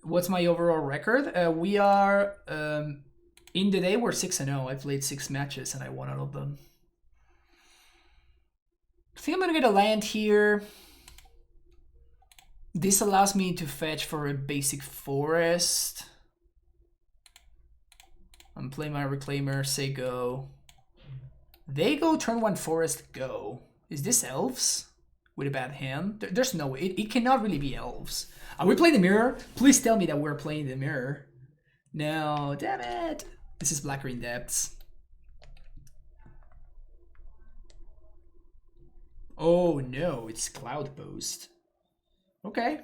What's my overall record? We are... in the day, we're 6-0. I played 6 matches and I won all of them. I think I'm going to get a land here. This allows me to fetch for a basic forest. I'm playing my Reclaimer, say go. They go turn 1 forest, go. Is this Elves? With a bad hand? There's no way. It cannot really be Elves. Are we playing the mirror? Please tell me that we're playing the mirror. No, damn it. This is Black Green Depths. Oh no, it's Cloud Post. Okay.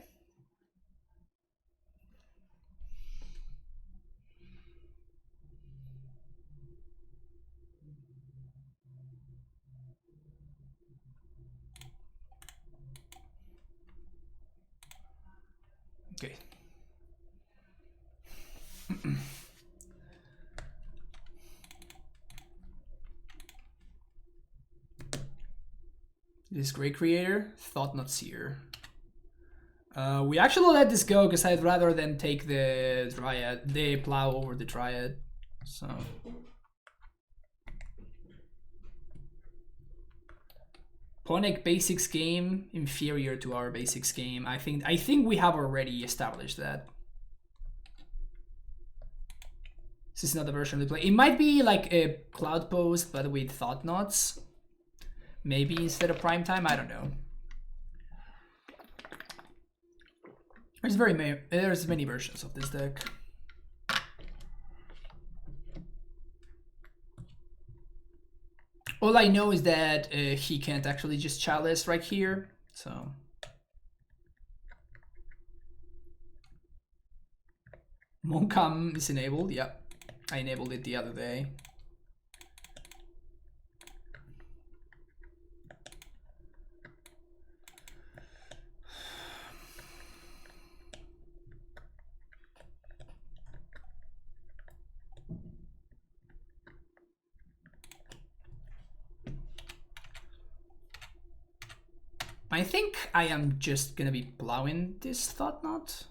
Okay. This Great Creator, Thought Not Seer. We actually let this go because I'd rather than take the Dryad, the Plow over the Dryad. So Ponic basics game inferior to our basics game. I think we have already established that. This is not the version we play. It might be like a Cloud Post, but with Thought Knots. Maybe instead of Prime Time, I don't know. There's many versions of this deck. All I know is that he can't actually just Chalice right here, so. Moncam is enabled, yep. I enabled it the other day. I think I am just gonna be plowing this Thought Knot.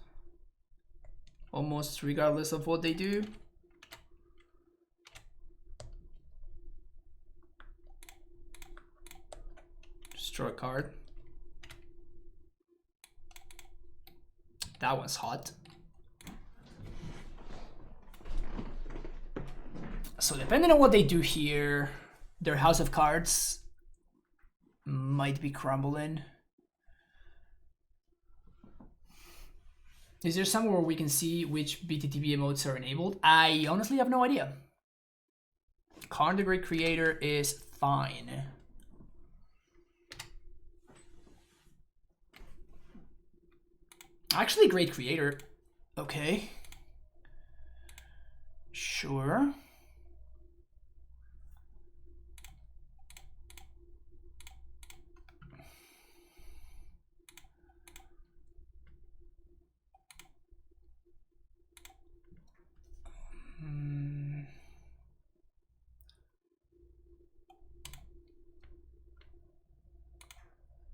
Almost regardless of what they do. Just draw a card. That one's hot. So depending on what they do here, their house of cards might be crumbling. Is there somewhere where we can see which BTTB emotes are enabled? I honestly have no idea. Karn the Great Creator is fine. Actually, Great Creator. Okay. Sure.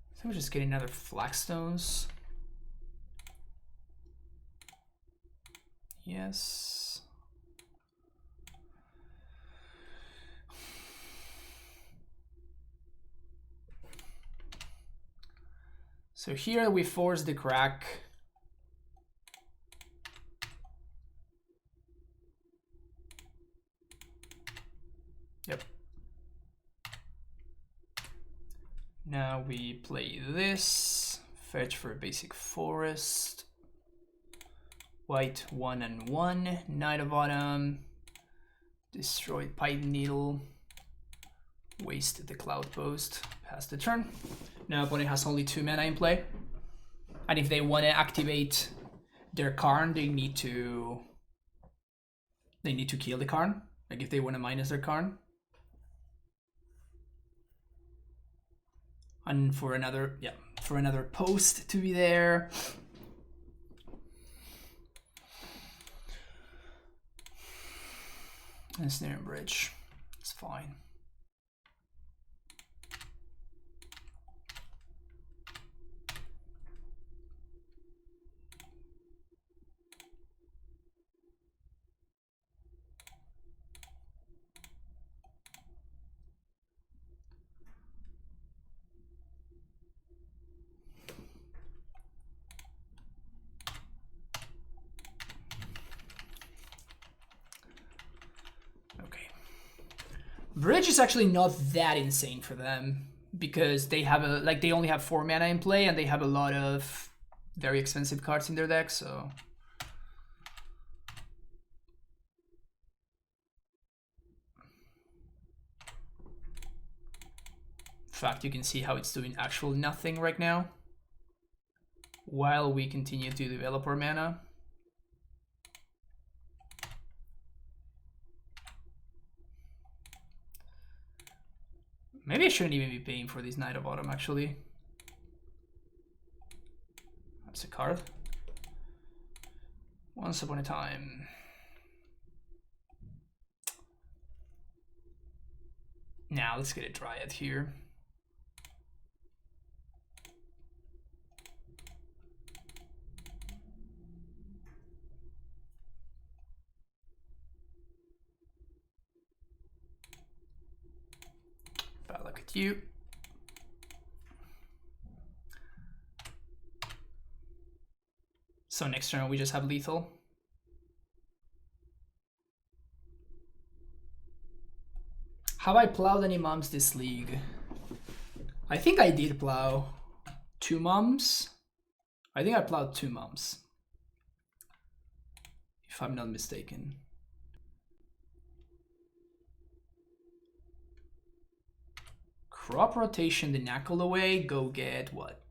I think we're just getting another Flagstones. Yes. So here we force the crack. Yep. Now we play this. Fetch for a basic forest. White 1 and 1. Knight of Autumn. Destroy Python Needle. Waste the Cloud Post. Pass the turn. Now opponent has only 2 mana in play. And if they want to activate their Karn, they need to kill the Karn. Like if they want to minus their Karn. And for another post to be there. And Snare and Bridge. It's fine. Bridge is actually not that insane for them because they have they only have 4 mana in play and they have a lot of very expensive cards in their deck, so in fact you can see how it's doing actual nothing right now while we continue to develop our mana. Maybe I shouldn't even be paying for this Knight of Autumn, actually. That's a card. Once upon a time. Now let's get a Dryad here. Bad luck at you. So next turn we just have lethal. Have I plowed any mums this league? I think I did plow 2 mums. I think I plowed 2 mums, if I'm not mistaken. Crop rotation the knuckle away, go get what?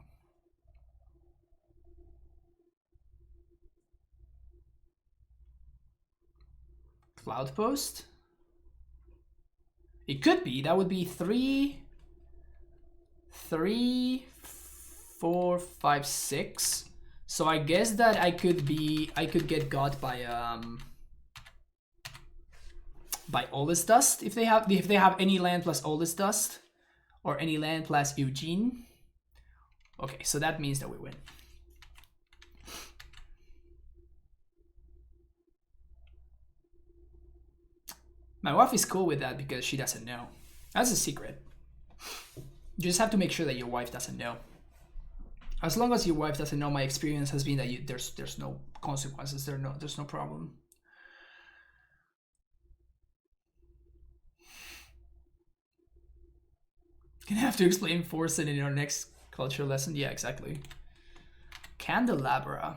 Cloud Post? It could be. That would be 3, 4, 5, 6. So I guess that I could get got by Oldest Dust if they have any land plus Oldest Dust or any land plus Eugene. Okay, so that means that we win. My wife is cool with that because she doesn't know. That's a secret. You just have to make sure that your wife doesn't know. As long as your wife doesn't know, my experience has been that there's no consequences. There's no problem. Gonna have to explain Forsen in our next culture lesson. Yeah, exactly. Candelabra.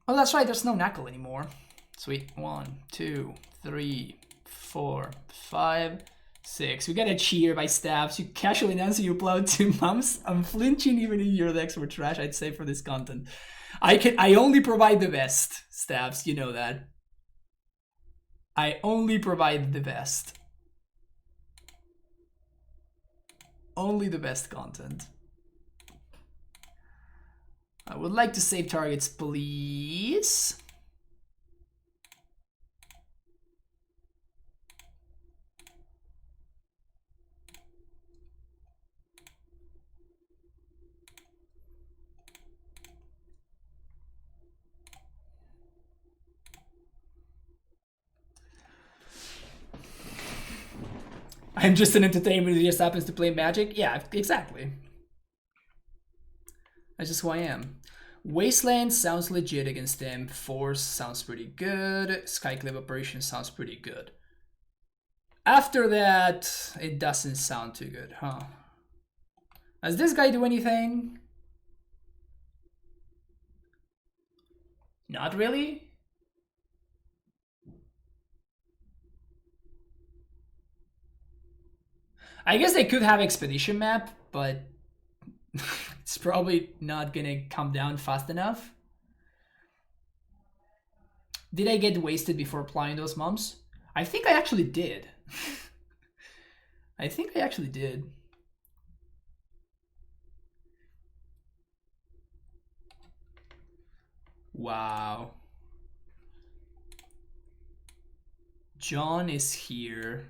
Oh, that's right. There's no knuckle anymore. Sweet. 1, 2, 3, 4, 5, 6. We got a cheer by Stabs. You casually answer you plowed 2 mums. I'm flinching even if your decks were trash. I'd say for this content. I only provide the best, Stabs. You know that. I only provide the best. Only the best content. I would like to save targets, please. I'm just an entertainment who just happens to play Magic. Yeah, exactly. That's just who I am. Wasteland sounds legit against them. Force sounds pretty good. Skyclave Operation sounds pretty good. After that, it doesn't sound too good, huh? Does this guy do anything? Not really? I guess they could have Expedition Map, but it's probably not gonna come down fast enough. Did I get wasted before applying those mums? I think I actually did. I think I actually did. Wow. John is here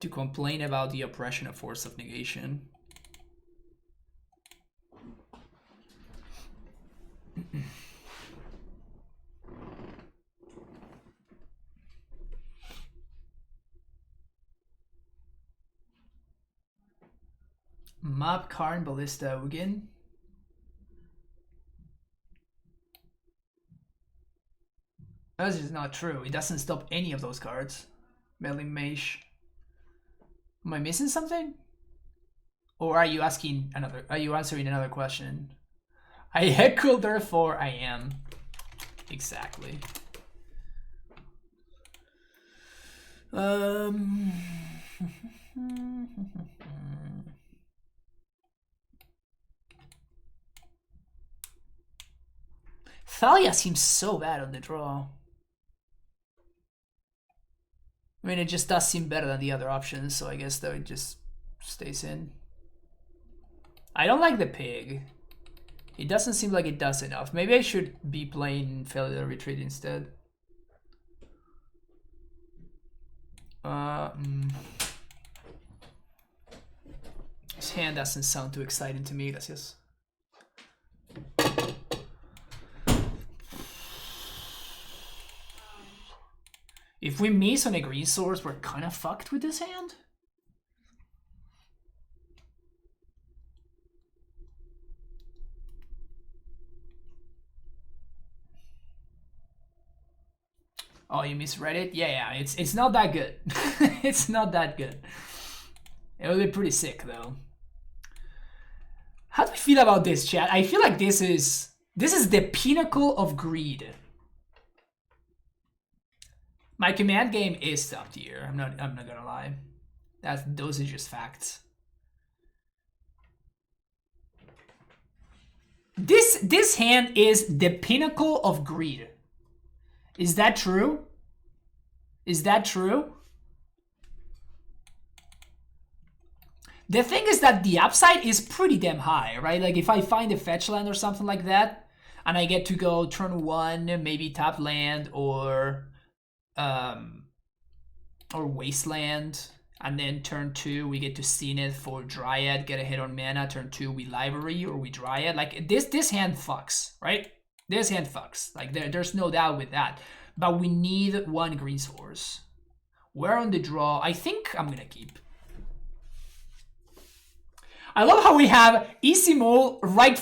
to complain about the oppression of Force of Negation. Map Karn Ballista again. That's just not true. It doesn't stop any of those cards. Melee Mage. Am I missing something? Or are you asking another? Are you answering another question? I heckle, therefore I am. Exactly. Thalia seems so bad on the draw. I mean, it just does seem better than the other options, so I guess that it just stays in. I don't like the pig. It doesn't seem like it does enough. Maybe I should be playing Failure Retreat instead. This hand doesn't sound too exciting to me, gracias. If we miss on a green source, we're kind of fucked with this hand. Oh, you misread it? Yeah, it's not that good. It's not that good. It would be pretty sick though. How do you feel about this, chat? I feel like this is the pinnacle of greed. My command game is top tier. I'm not gonna lie. Those are just facts. This hand is the pinnacle of greed. Is that true? Is that true? The thing is that the upside is pretty damn high, right? Like if I find a fetch land or something like that, and I get to go turn 1, maybe tap land or Wasteland, and then turn 2 we get to Zenith for Dryad, get a hit on mana. Turn 2 we Library or we Dryad. Like this hand fucks, right? This hand fucks. Like there's no doubt with that. But we need 1 green source. We're on the draw. I think I'm gonna keep. I love how we have easy mole immediately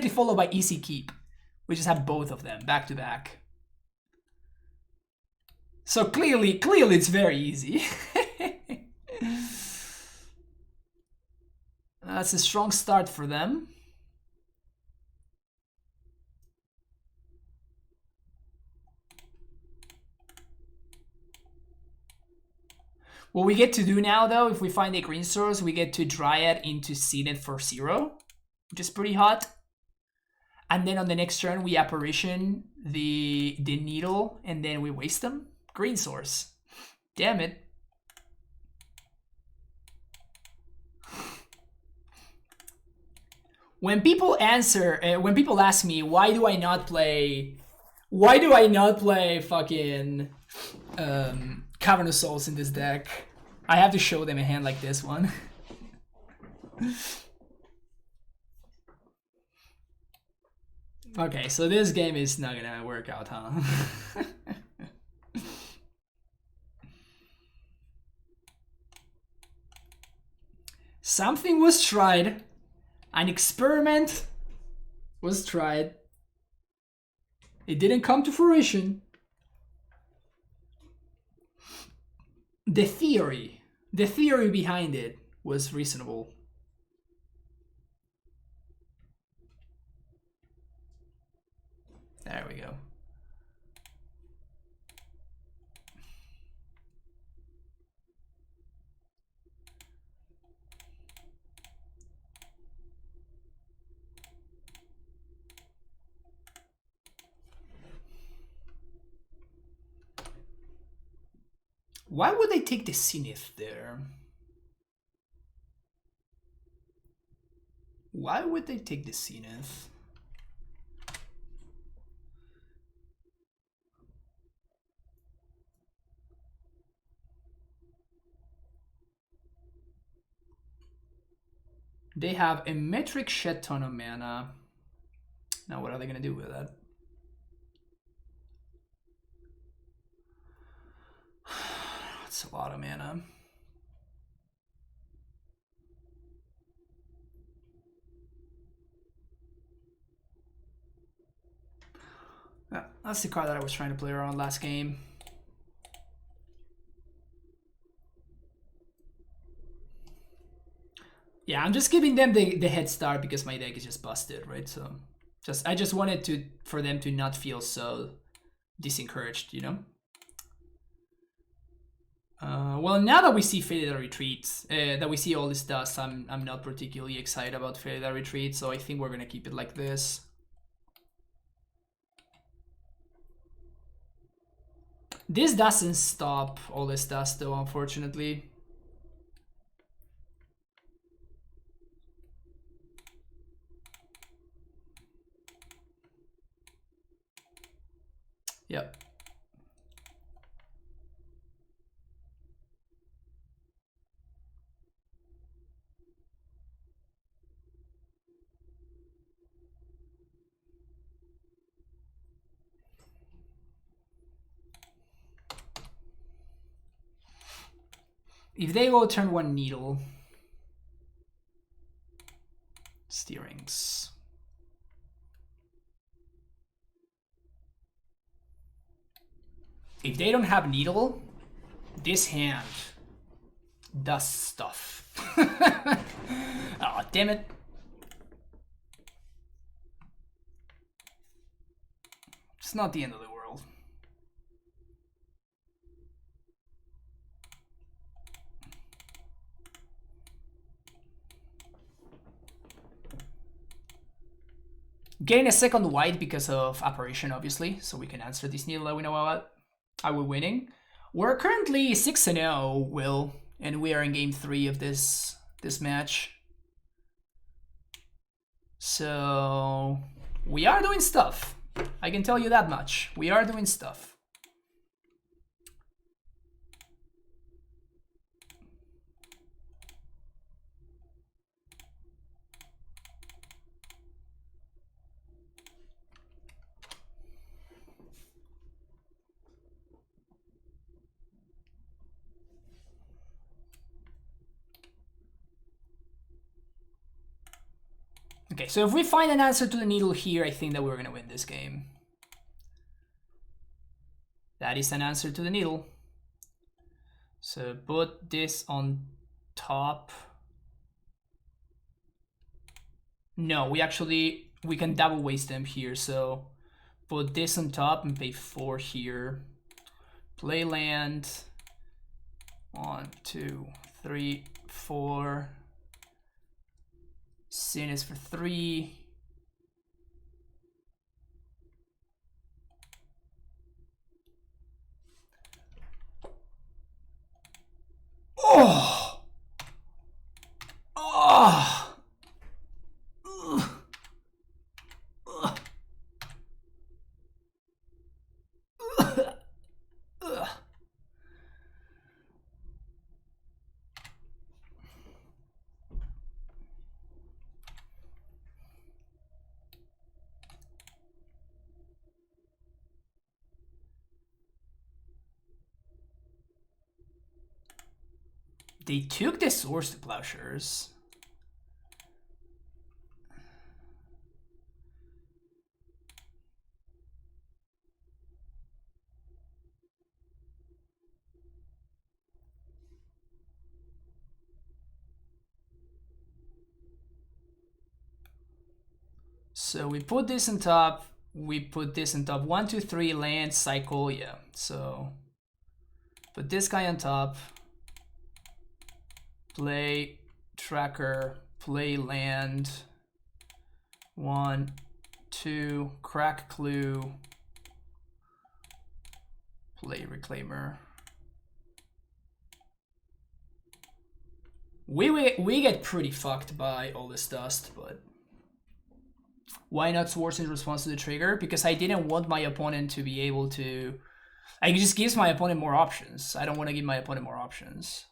followed by easy keep. We just have both of them back to back. So clearly it's very easy. That's a strong start for them. What we get to do now, though, if we find a green source, we get to Dryad into Zenith for 0, which is pretty hot. And then on the next turn, we Apparition the Needle, and then we waste them. Green source. Damn it. When people ask me, why do I not play fucking Cavern of Souls in this deck, I have to show them a hand like this one. Okay, so this game is not gonna work out, huh? Something was tried. An experiment was tried. It didn't come to fruition. The theory behind it was reasonable. There we go. Why would they take the Zenith there? Why would they take the Zenith? They have a metric shit ton of mana. Now what are they gonna do with that? That's a lot of mana. That's the card that I was trying to play around last game. Yeah, I'm just giving them the head start because my deck is just busted, right? So I just wanted for them to not feel so disencouraged, you know? Well, now that we see Fated Retreat, that we see all this dust, I'm not particularly excited about Fated Retreat, so I think we're gonna keep it like this. This doesn't stop all this dust, though, unfortunately. Yep. If they go turn 1 Needle, Steerings. If they don't have Needle, this hand does stuff. Oh, damn it. It's not the end of the world. getting a second white because of apparition, obviously, so we can answer this needle that we know about. Are we winning? We're currently 6-0, Will, and we are in game 3 of this match. So we are doing stuff. I can tell you that much. We are doing stuff. Okay, so if we find an answer to the needle here, I think that we're gonna win this game. That is an answer to the needle. So put this on top. No, we can double waste them here. So put this on top and pay 4 here. Play land. 1, 2, 3, 4. Sin is for 3. Oh! Oh! Ugh. Ugh. Ugh. Ugh. They took the Swords to Plowshares. So we put this on top. We put this on top. 1, 2, 3 land cycle. Yeah. So put this guy on top. Play tracker. Play land. 1, 2. Crack clue. Play reclaimer. We get pretty fucked by all this dust, but why not Swords in response to the trigger? Because I didn't want my opponent to be able to... It just gives my opponent more options. I don't want to give my opponent more options.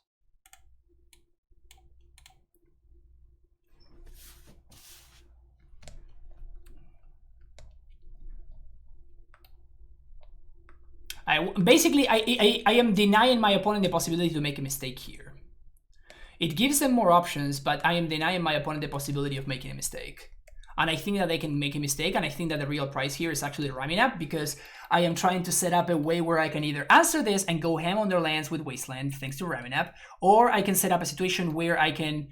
I am denying my opponent the possibility to make a mistake here. It gives them more options, but I am denying my opponent the possibility of making a mistake. And I think that they can make a mistake, and I think that the real prize here is actually ramming up, because I am trying to set up a way where I can either answer this and go ham on their lands with Wasteland, thanks to ramming up, or I can set up a situation where I can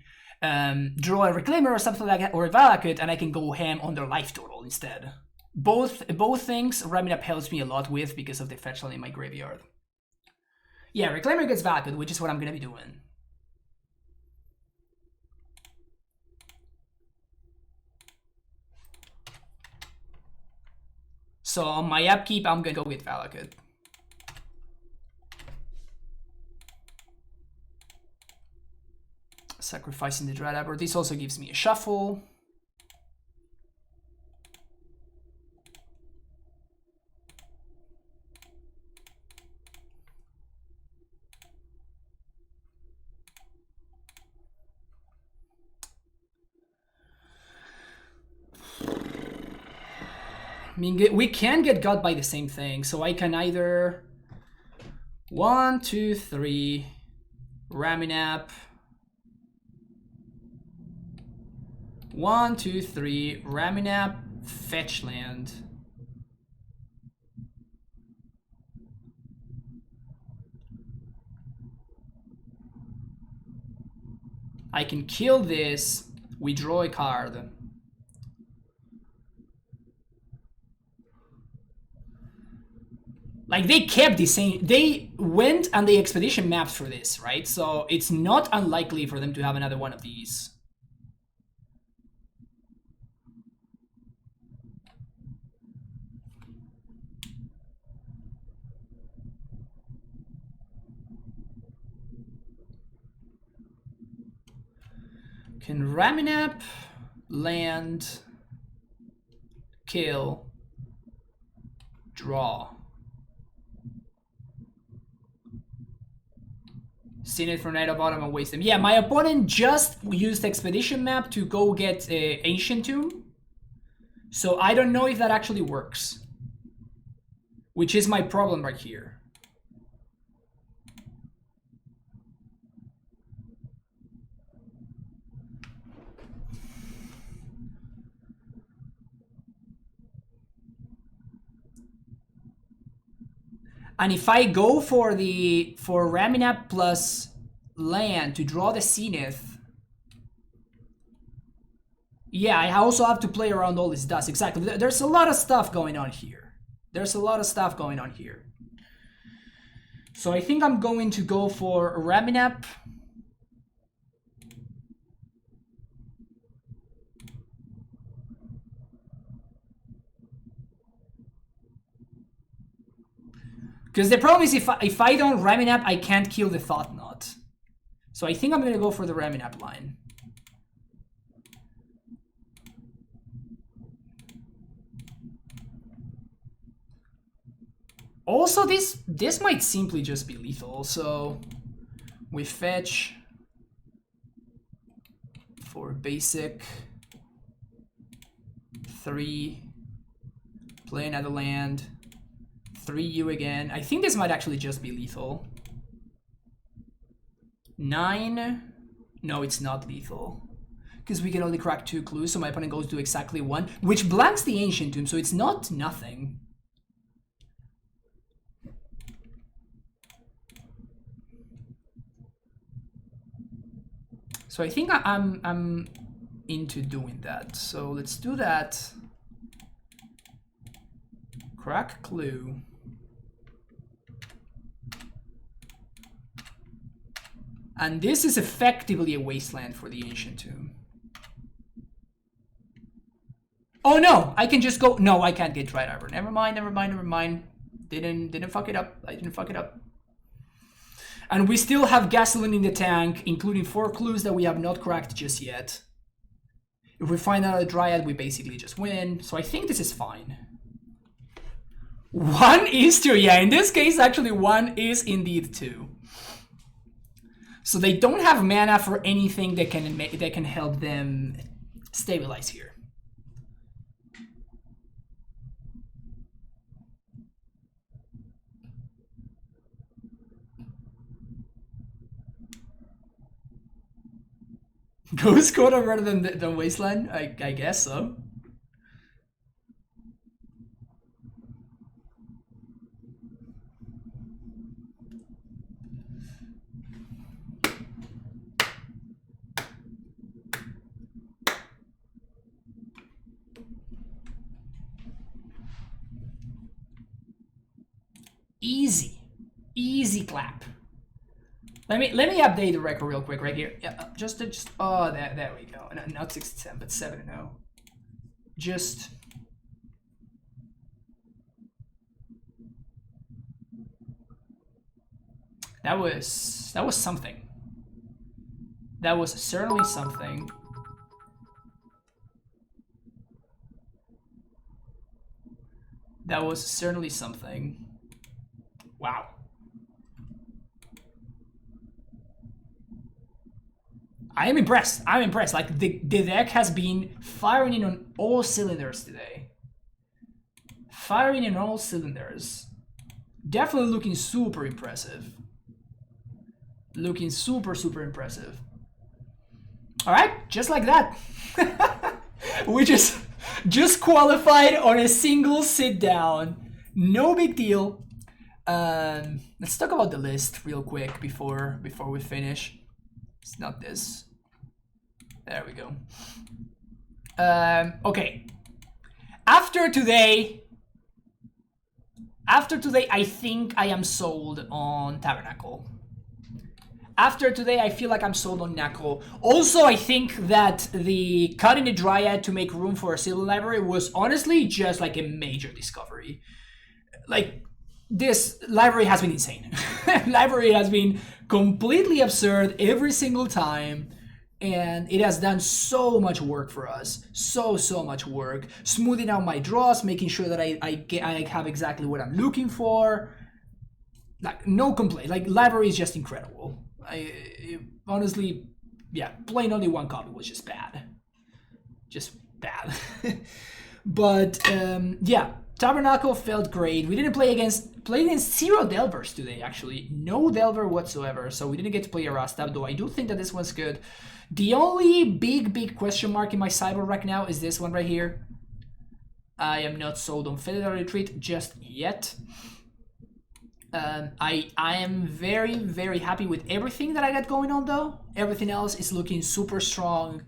draw a Reclaimer or something like that, or a Valakut, and I can go ham on their life total instead. Both things ramming up helps me a lot with because of the fetch land in my graveyard. Yeah, Reclaimer gets Valakut, which is what I'm going to be doing. So on my upkeep, I'm gonna go with Valakut. Sacrificing the Dread Abber. This also gives me a shuffle. I mean, we can get got by the same thing, so I can either 1, 2, 3 ramming up. 1, 2, 3 ramming up, fetch land. I can kill this. We draw a card. Like, they kept the same, they went and they expedition mapped for this, right? So it's not unlikely for them to have another one of these. Can Raminap land, kill, draw. Seen it from Night Bottom and waste them. Yeah, my opponent just used Expedition Map to go get Ancient Tomb. So I don't know if that actually works. Which is my problem right here. And if I go for Raminap plus land to draw the Zenith, yeah, I also have to play around all this dust. Exactly. There's a lot of stuff going on here. There's a lot of stuff going on here. So I think I'm going to go for Raminap. Because the problem is if I don't Raminap, I can't kill the Thought Knot. So I think I'm going to go for the Raminap line. Also, this might simply just be lethal. So we fetch for basic 3, play another land. 3U again. I think this might actually just be lethal. 9. No, it's not lethal. Because we can only crack 2 clues, so my opponent goes to exactly 1, which blanks the Ancient Tomb, so it's not nothing. So I think I'm into doing that. So let's do that. Crack clue. And this is effectively a wasteland for the Ancient Tomb. Oh no, I can just go. No, I can't get Dried Arbor. Never mind, never mind, never mind. Didn't fuck it up. I didn't fuck it up. And we still have gasoline in the tank, including 4 clues that we have not cracked just yet. If we find out a Dryad, we basically just win. So I think this is fine. 1 is 2. Yeah, in this case, actually 1 is indeed 2. So they don't have mana for anything that can help them stabilize here. Ghost Quarter rather than Wasteland? I guess so. Easy clap. Let me update the record real quick right here. Yeah, just oh there we go. No, not 6-10, but 7-0. Just that was something. That was certainly something. That was certainly something. Wow. I am impressed. I'm impressed. Like the deck has been firing in on all cylinders today. Firing in all cylinders. Definitely looking super impressive. Looking super impressive. All right, just like that. We just qualified on a single sit down. No big deal. Let's talk about the list real quick before we finish. It's not this. There we go. Okay. After today, I think I am sold on Tabernacle. After today, I feel like I'm sold on Knuckle. Also, I think that the cutting the Dryad to make room for a Silver Library was honestly just like a major discovery. Like, this library has been insane. Library has been completely absurd every single time. and it has done so much work for us. So much work. Smoothing out my draws, making sure that I have exactly what I'm looking for. Like, no complaint. Like, library is just incredible. Honestly, yeah, playing only one copy was just bad. Just bad. But yeah, Tabernacle felt great. We didn't play against 0 Delvers today, actually. No Delver whatsoever, so we didn't get to play a Rastab, though I do think that this one's good. The only big question mark in my sideboard right now is this one right here. I am not sold on Federal Retreat just yet. I am very happy with everything that I got going on, though. Everything else is looking super strong.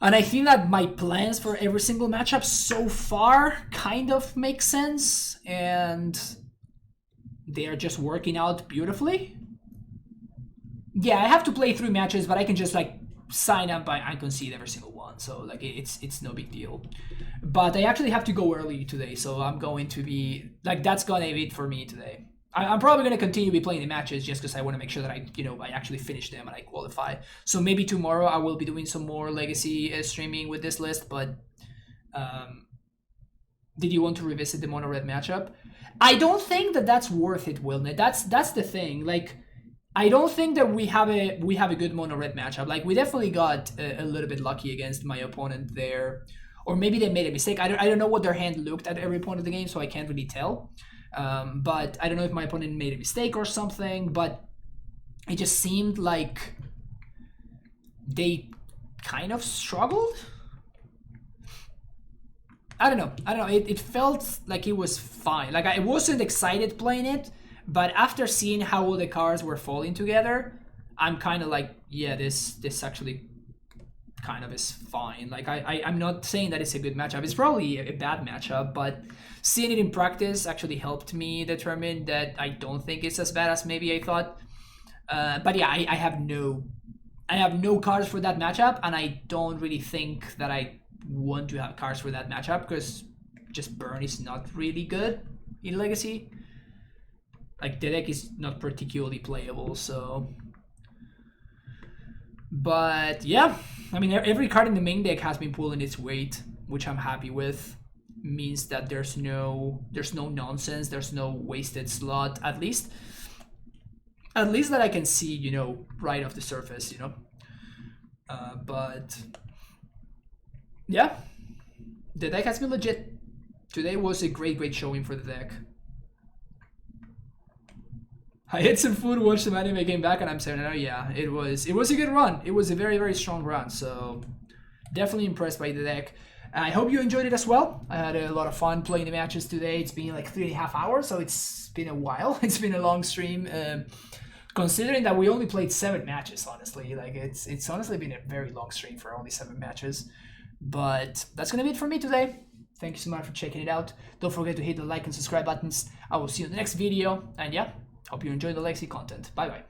And I think that my plans for every single matchup so far kind of make sense, and they are just working out beautifully. Yeah, I have to play 3 matches, but I can just like sign up and concede every single one, so like it's no big deal. But I actually have to go early today, so I'm going to be like, that's gonna be it for me today. I'm probably going to continue to be playing the matches just because I want to make sure that I actually finish them and I qualify. So maybe tomorrow I will be doing some more Legacy streaming with this list, but did you want to revisit the mono red matchup? I don't think that that's worth it, Wilnet. That's the thing. Like, I don't think that we have a good mono red matchup. Like, we definitely got a little bit lucky against my opponent there, or maybe they made a mistake. I don't know what their hand looked at every point of the game, so I can't really tell. But I don't know if my opponent made a mistake or something, but it just seemed like they kind of struggled. I don't know. It felt like it was fine. Like, I wasn't excited playing it, but after seeing how all the cards were falling together, I'm kind of like, yeah, this actually kind of is fine. Like, I'm not saying that it's a good matchup. It's probably a bad matchup, but seeing it in practice actually helped me determine that I don't think it's as bad as maybe I thought. But yeah, I have no cards for that matchup, and I don't really think that I want to have cards for that matchup because just burn is not really good in Legacy. Like, the deck is not particularly playable, so. But yeah, I mean, every card in the main deck has been pulling its weight, which I'm happy with. Means that there's no nonsense, there's no wasted slot, at least that I can see, right off the surface, but yeah, the deck has been legit. Today was a great showing for the deck. I ate some food, watched some anime, came back, and I'm saying, oh yeah, it was a good run. It was a very strong run, so definitely impressed by the deck. I hope you enjoyed it as well. I had a lot of fun playing the matches today. It's been like 3.5 hours, so it's been a while. It's been a long stream. Considering that we only played 7 matches, honestly. Like, it's honestly been a very long stream for only 7 matches. But that's gonna be it for me today. Thank you so much for checking it out. Don't forget to hit the like and subscribe buttons. I will see you in the next video. And yeah, hope you enjoy the Legacy content. Bye bye.